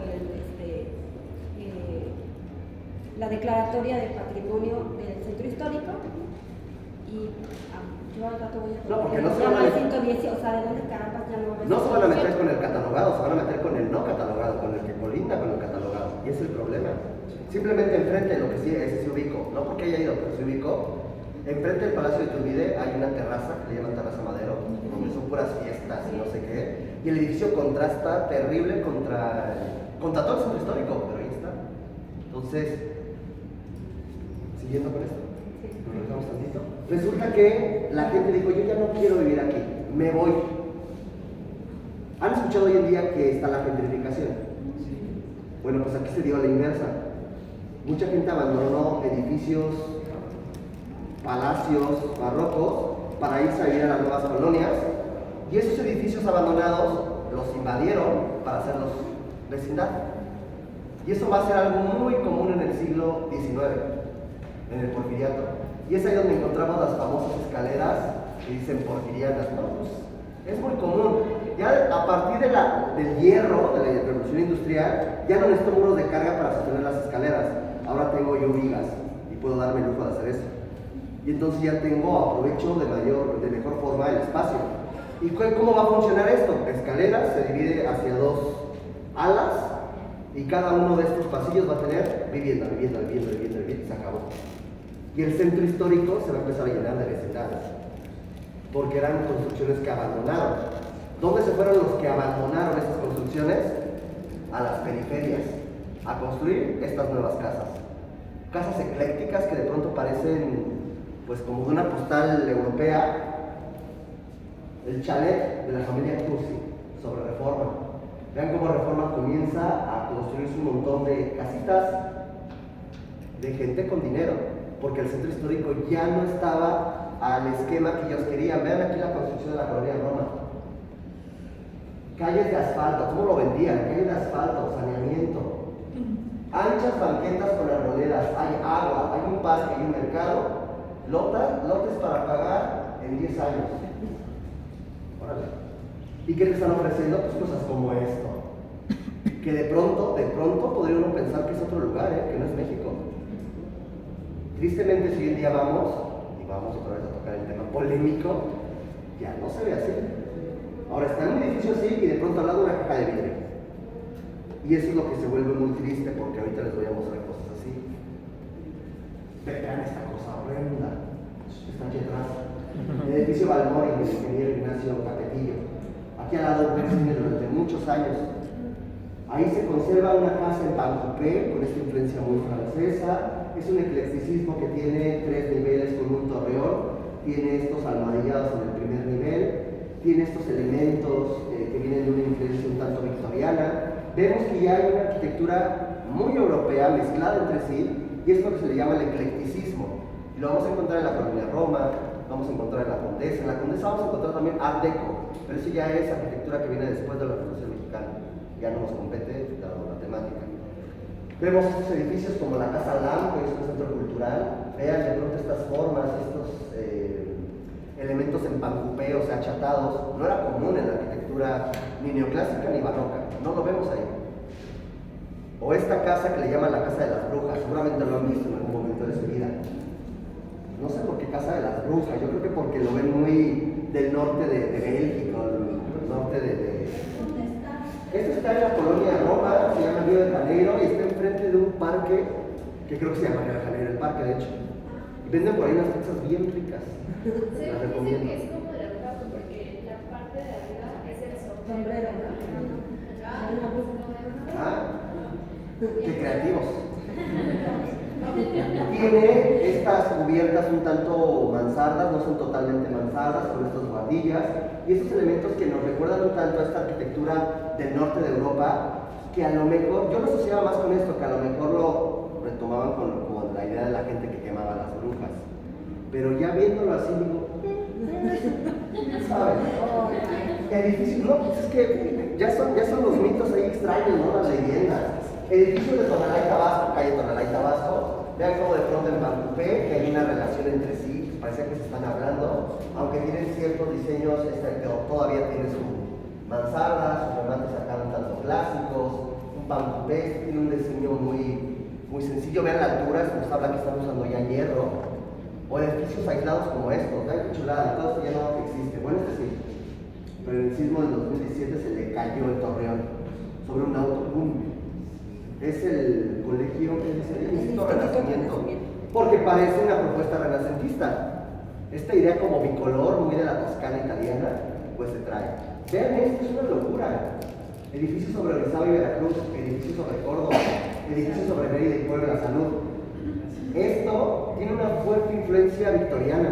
la declaratoria de patrimonio del centro histórico? Y yo al rato voy a No, porque no se ya van a hay meter. 110, o sea, ¿de dónde caramba ya no va a haber No se van a meter 118? con el catalogado, se van a meter con el no catalogado, con el que colinda con el catalogado. Y ese es el problema. Simplemente enfrente de lo que sí, ese sí ubico, no porque haya ido, pero sí ubico. Enfrente del Palacio de Iturbide hay una terraza que le llaman Terraza Madero, donde son puras fiestas y no sé qué. Y el edificio contrasta terrible contra todo el centro histórico, pero ahí está. Entonces, siguiendo con esto, nos regresamos tantito. Resulta que la gente dijo, yo ya no quiero vivir aquí, me voy. ¿Han escuchado hoy en día que está la gentrificación? Bueno, pues aquí se dio a la inversa. Mucha gente abandonó edificios, palacios barrocos para irse a vivir a las nuevas colonias, y esos edificios abandonados los invadieron para hacerlos vecindad. Y eso va a ser algo muy común en el siglo XIX, en el Porfiriato. Y es ahí donde encontramos las famosas escaleras que dicen porfirianas. No, pues es muy común. Ya a partir del hierro, de la revolución industrial, ya no necesito muros de carga para sostener las escaleras. Ahora tengo yo vigas y puedo darme el lujo de hacer eso. Y entonces ya aprovecho de mejor forma el espacio. ¿Y cómo va a funcionar esto? Escaleras se divide hacia dos alas y cada uno de estos pasillos va a tener vivienda, y se acabó. Y el centro histórico se va a empezar a llenar de vecindades, porque eran construcciones que abandonaron. ¿Dónde se fueron los que abandonaron estas construcciones? A las periferias, a construir estas nuevas casas. Casas eclécticas que de pronto parecen pues como de una postal europea. El chalet de la familia Cursi sobre Reforma. Vean cómo Reforma comienza a construirse un montón de casitas de gente con dinero, porque el centro histórico ya no estaba al esquema que ellos querían. Vean aquí la construcción de la colonia Roma. Calles de asfalto, ¿cómo lo vendían? Calles de asfalto, saneamiento. Anchas banquetas con arboledas, hay agua, hay un parque, hay un mercado. Lotes para pagar en 10 años. Órale. ¿Y qué te están ofreciendo? Pues cosas como esto. Que de pronto podría uno pensar que es otro lugar, que no es México. Tristemente, si hoy en día vamos otra vez a tocar el tema polémico, ya no se ve así. Ahora está en un edificio así y de pronto al lado una caja de vidrio. Y eso es lo que se vuelve muy triste, porque ahorita les voy a mostrar cosas así. Vean esta cosa horrenda. Está aquí atrás. El edificio Balmori, del ingeniero Ignacio Capetillo. Aquí al lado tiene durante muchos años. Ahí se conserva una casa en Pancupé, con esta influencia muy francesa. Es un eclecticismo que tiene 3 niveles con un torreón. Tiene estos almohadillados en el primer nivel. Tiene estos elementos que vienen de una influencia un tanto victoriana. Vemos que ya hay una arquitectura muy europea, mezclada entre sí, y es lo que se le llama el eclecticismo. Y lo vamos a encontrar en la colonia Roma, vamos a encontrar en la Condesa. En la Condesa vamos a encontrar también Art Deco, pero eso ya es arquitectura que viene después de la Revolución Mexicana. Ya no nos compete dado la temática. Vemos estos edificios como la Casa Lam, que es un centro cultural. Vean de pronto estas formas, estos elementos en pancupé, o sea, achatados. No era común en la arquitectura ni neoclásica ni barroca, no lo vemos ahí. O esta casa que le llaman la Casa de las Brujas, seguramente lo han visto en algún momento de su vida. No sé por qué Casa de las Brujas, yo creo que porque lo ven muy del norte de Bélgica, del norte de... Esto está en la colonia Roma, se llama Río de Janeiro, y está enfrente de un parque, que creo que se llama Río de Janeiro, el parque de hecho. Y Venden por ahí unas pizzas bien ricas. Se Las dice recomiendo. que es como de abajo porque la parte de arriba es el Sombrero, ¿no? Ah, qué creativos. Tiene estas cubiertas un tanto mansardas, no son totalmente mansardas, con estas guardillas y esos elementos que nos recuerdan un tanto a esta arquitectura del norte de Europa, que a lo mejor, yo lo asociaba más con esto, que a lo mejor lo retomaban con la idea de la gente que quemaba las brujas. Pero ya viéndolo así, digo, ¿sabes? Edificios, no, pues es que ya son los mitos ahí extraños, ¿no? Las leyendas. Edificios de Tonalá y Tabasco, calle Tonalá y Tabasco. Vean cómo de pronto en Pancupé, que hay una relación entre sí, parece que se están hablando, aunque tienen ciertos diseños, que todavía tiene su mansarda, sus remates acá un tanto clásicos. Un Pancupé tiene un diseño muy sencillo. Vean la altura, se nos habla que están usando ya hierro. O edificios aislados como estos, ¿no? Qué chulada, todo esto ya no existe. Bueno, este sí. Pero en el sismo del 2017 se le cayó el torreón sobre un auto, ¡pum! Es el colegio, es el Instituto Renacimiento, porque parece una propuesta renacentista. Esta idea como bicolor, muy de la Toscana italiana, pues se trae. Vean esto, es una locura. Edificios sobre Orizaba y Veracruz, edificios sobre Córdoba, edificios sobre Mérida y Puebla, Salud. Esto tiene una fuerte influencia victoriana,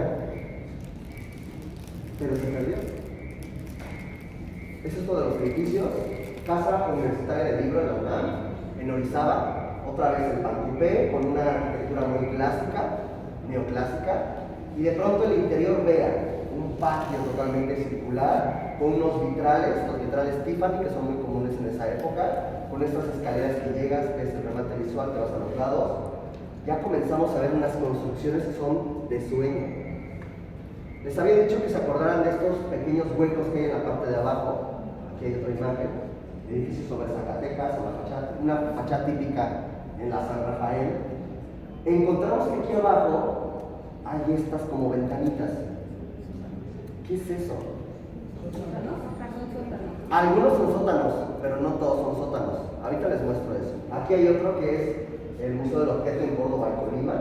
pero se perdió. Eso es todo de los edificios. Casa Universitaria de Libro en la UNAM, en Orizaba, otra vez en Pancupé, con una arquitectura muy clásica, neoclásica, y de pronto el interior vea un patio totalmente circular, con unos vitrales, los vitrales Tiffany, que son muy comunes en esa época, con estas escaleras que llegas, ves el remate visual, te vas a los lados. Ya comenzamos a ver unas construcciones que son de sueño. Les había dicho que se acordaran de estos pequeños huecos que hay en la parte de abajo. Aquí hay otra imagen, edificios sobre Zacatecas, una fachada típica en la San Rafael. Encontramos que aquí abajo hay estas como ventanitas. ¿Qué es eso? Algunos son sótanos, pero no todos son sótanos. Ahorita les muestro eso. Aquí hay otro que es el Museo del Objeto en Córdoba y Colima,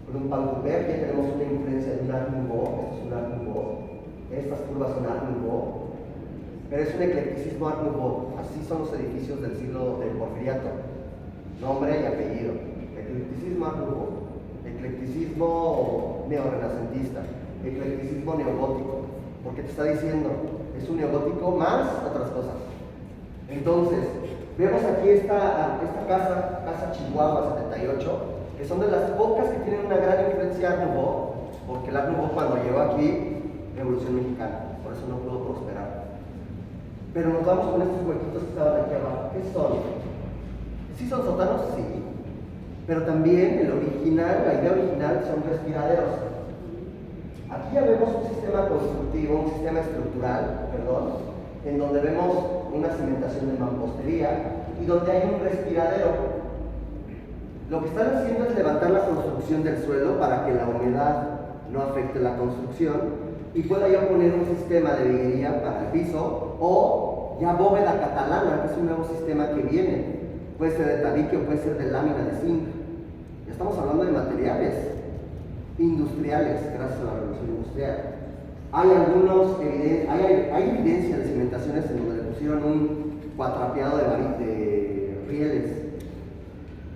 con un Pancupé. Aquí tenemos una influencia de un Art Nouveau, es un Art Nouveau. Estas curvas son Art Nouveau, pero es un eclecticismo Art Nouveau. Así son los edificios del siglo del Porfiriato, nombre y apellido. Eclecticismo Art Nouveau, eclecticismo neorrenacentista, eclecticismo neogótico, porque te está diciendo, es un neogótico más otras cosas. Entonces, vemos aquí esta casa Chihuahua 78, que son de las pocas que tienen una gran influencia Art Nouveau, porque el Art Nouveau cuando llegó aquí, Revolución Mexicana, por eso no pudo prosperar. Pero nos vamos con estos huequitos que estaban aquí abajo. ¿Qué son? ¿Sí son sótanos? Sí. Pero también la idea original son respiraderos. Aquí ya vemos un sistema constructivo, un sistema estructural, en donde vemos una cimentación de mampostería y donde hay un respiradero. Lo que están haciendo es levantar la construcción del suelo para que la humedad no afecte la construcción y pueda ya poner un sistema de viguería para el piso o ya bóveda catalana, que es un nuevo sistema que viene. Puede ser de tabique o puede ser de lámina de zinc. Ya estamos hablando de materiales industriales, gracias a la revolución industrial. Hay evidencia de cimentaciones en donde le pusieron un cuatrapeado de rieles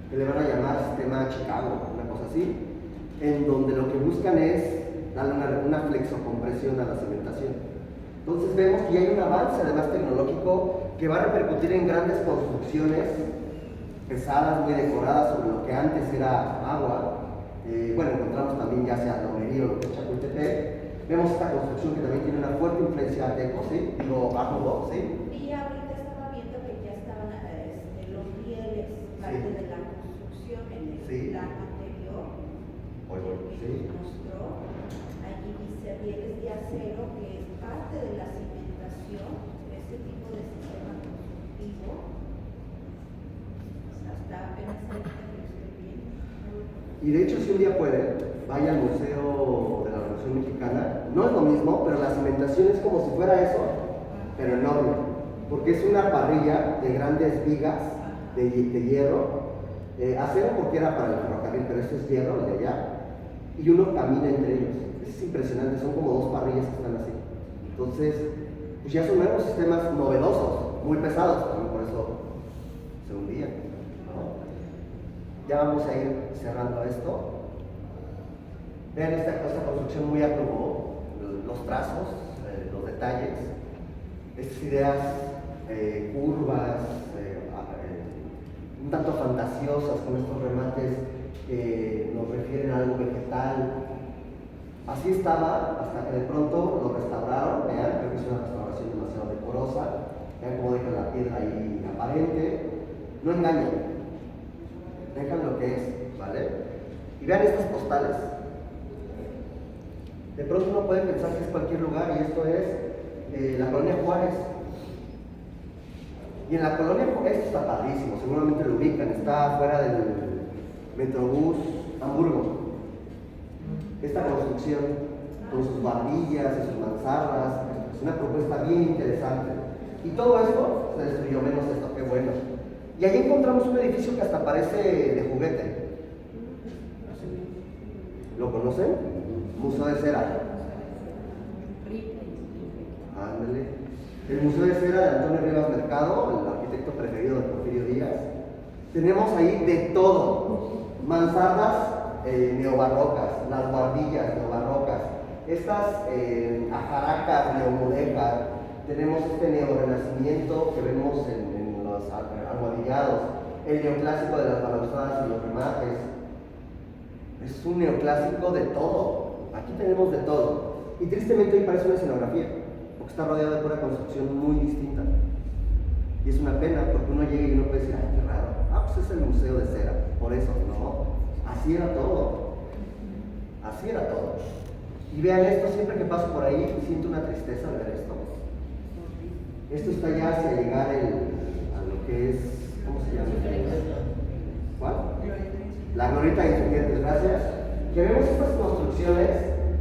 que le van a llamar sistema Chicago, una cosa así, en donde lo que buscan es darle una flexocompresión a la cementación. Entonces vemos que hay un avance además tecnológico que va a repercutir en grandes construcciones pesadas, muy decoradas sobre lo que antes era agua. Bueno, encontramos también ya sea Lomerío o lo que es Chapultepec. Vemos esta construcción que también tiene una fuerte influencia Art Deco, ¿sí? Digo, Art Nouveau, ¿sí? Y ahorita estaba viendo que ya estaban los rieles, parte de la construcción en el plan anterior. Que nos mostró, allí dice rieles de acero, que es parte de la cimentación, este tipo de sistema constructivo. Hasta apenas ahorita que lo estoy viendo. Y de hecho, si un día pueden, vaya al Museo de la Revolución Mexicana. No es lo mismo, pero la cimentación es como si fuera eso, pero enorme. Porque es una parrilla de grandes vigas de hierro. Acero porque era para el ferrocarril, pero esto es hierro, el de allá. y uno camina entre ellos. Es impresionante, son como dos parrillas que están así. Entonces, pues ya son nuevos sistemas novedosos, muy pesados, también por eso se hundían, ¿no? Ya vamos a ir cerrando esto. Vean esta construcción muy a como los trazos, los detalles, estas ideas curvas, un tanto fantasiosas con estos remates que nos refieren a algo vegetal. Así estaba hasta que de pronto lo restauraron. Vean, creo que es una restauración demasiado decorosa. Vean cómo dejan la piedra ahí aparente. No engañen, dejan lo que es, ¿vale? Y vean estas postales. De pronto uno puede pensar que es cualquier lugar, y esto es la colonia Juárez. Y en la colonia Juárez, esto está padrísimo, seguramente lo ubican, está fuera del Metrobús Hamburgo. Esta construcción con sus barbillas y sus mansardas, es una propuesta bien interesante. Y todo esto se destruyó, menos esto, qué bueno. Y ahí encontramos un edificio que hasta parece de juguete. ¿Lo conocen? Museo de Cera. Ándale. El Museo de Cera de Antonio Rivas Mercado, el arquitecto preferido de Porfirio Díaz. Tenemos ahí de todo. Mansardas neobarrocas, las barbillas neobarrocas, estas ajaracas neomudecas. Tenemos este neorrenacimiento que vemos en los almohadillados, el neoclásico de las balaustradas y los remates. Es un neoclásico de todo. Aquí tenemos de todo. Y tristemente hoy parece una escenografía, porque está rodeado de una construcción muy distinta. Y es una pena, porque uno llega y uno puede decir, ay, qué raro. Ah, pues es el Museo de Cera. Por eso, no. Así era todo. Así era todo. Y vean esto, siempre que paso por ahí, siento una tristeza de ver esto. Esto está ya hacia llegar a lo que es, ¿cómo se llama? ¿Cuál? La Glorieta de Insurgentes, gracias. Que vemos estas construcciones,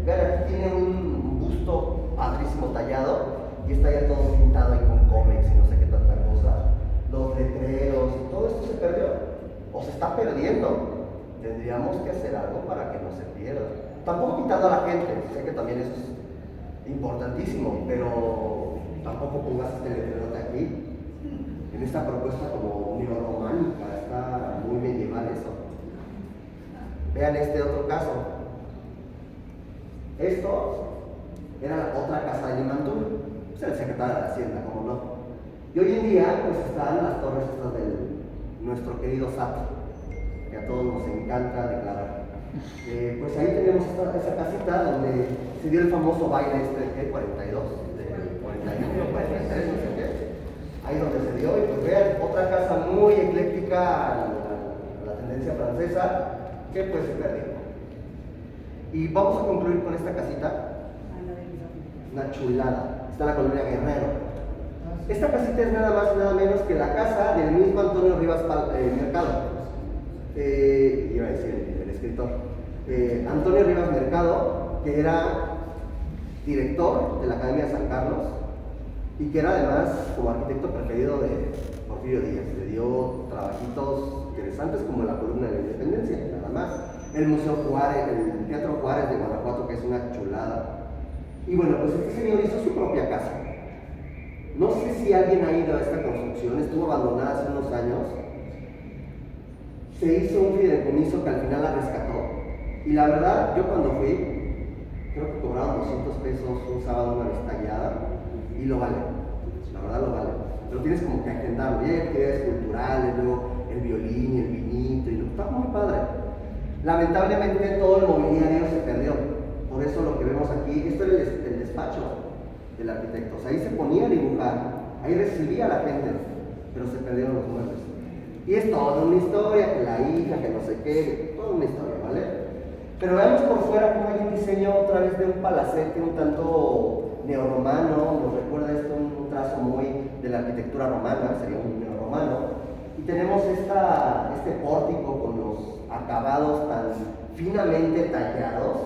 vean, aquí tiene un busto padrísimo tallado, y está ya todo pintado ahí con cómics y no sé qué tanta cosa. Los letreros, todo esto se perdió, o se está perdiendo. Tendríamos que hacer algo para que no se pierda. Tampoco quitando a la gente, sé que también eso es importantísimo, pero tampoco pongas este letrero de aquí, en esta propuesta como neorrománica, está muy medieval eso. Vean este otro caso. Esto era la otra casa de Limantur, es el secretario de la Hacienda, como no. Y hoy en día, pues están las torres estas de nuestro querido SAT, que a todos nos encanta declarar. Pues ahí tenemos esa casita donde se dio el famoso baile este, 42, 41, 43, no sé qué. Ahí donde se dio, y pues vean, otra casa muy ecléctica a la tendencia francesa, que pues se perdió. Y vamos a concluir con esta casita, una chulada, está en la colonia Guerrero. Esta casita es nada más y nada menos que la casa del mismo Antonio Rivas Mercado. Iba a decir el escritor. Antonio Rivas Mercado, que era director de la Academia de San Carlos y que era además como arquitecto preferido de Porfirio Díaz. Le dio trabajitos interesantes como la columna de la Independencia, nada más. El Museo Juárez, el Teatro Juárez de Guanajuato, que es una chulada. Y bueno, pues este señor hizo su propia casa. No sé si alguien ha ido a esta construcción, estuvo abandonada hace unos años. Se hizo un fideicomiso que al final la rescató. Y la verdad, yo cuando fui, creo que cobraron 200 pesos un sábado una vez tallada, y lo vale. La verdad lo vale. Pero tienes como que agendarlo. Y hay actividades culturales, luego el violín y el vinito, y está muy padre. Lamentablemente todo el mobiliario se perdió. Por eso lo que vemos aquí, esto era el despacho del arquitecto. O sea, ahí se ponía a dibujar, ahí recibía a la gente, pero se perdieron los muebles. Y es toda una historia, que la hija, que no sé qué, toda una historia, ¿vale? Pero veamos por fuera cómo hay un diseño otra vez de un palacete un tanto neorromano, nos recuerda esto un trazo muy de la arquitectura romana, sería un neorromano. Y tenemos este pórtico con los acabados tan finamente tallados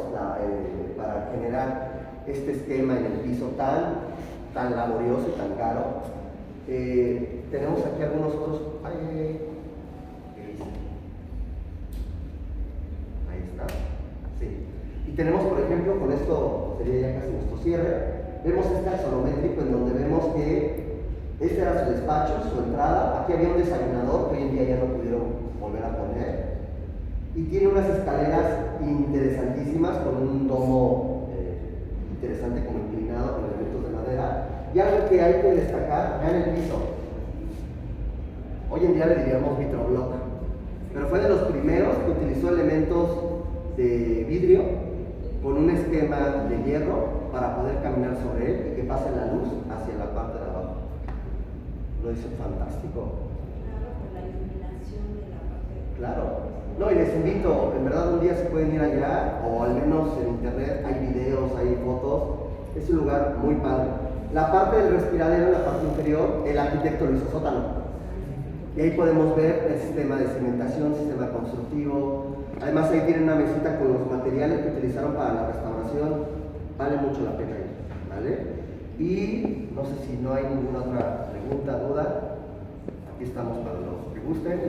para generar este esquema en el piso tan laborioso y tan caro. Tenemos aquí algunos otros. Ahí está. Sí. tenemos, por ejemplo, con esto sería ya casi nuestro cierre, vemos este axonométrico en donde vemos que este era su despacho, su entrada, aquí había un desayunador que hoy en día ya no pudieron volver a poner, y tiene unas escaleras interesantísimas con un domo interesante como inclinado con elementos de madera, y algo que hay que destacar, vean el piso. Hoy en día le diríamos vitroblock, pero fue de los primeros que utilizó elementos de vidrio con un esquema de hierro para poder caminar sobre él y que pase la luz hacia la parte de abajo. Lo hizo fantástico. Claro, con la iluminación de la parte. Claro. No, y les invito, en verdad un día se pueden ir allá, o al menos en internet hay videos, hay fotos. Es un lugar muy padre. La parte del respiradero, la parte inferior, el arquitecto lo hizo sótano. Y ahí podemos ver el sistema de cimentación, sistema constructivo. Además ahí tienen una mesita con los materiales que utilizaron para la restauración. Vale mucho la pena ir, ¿vale? Y no sé si no hay ninguna otra pregunta, duda. Aquí estamos para los que gusten.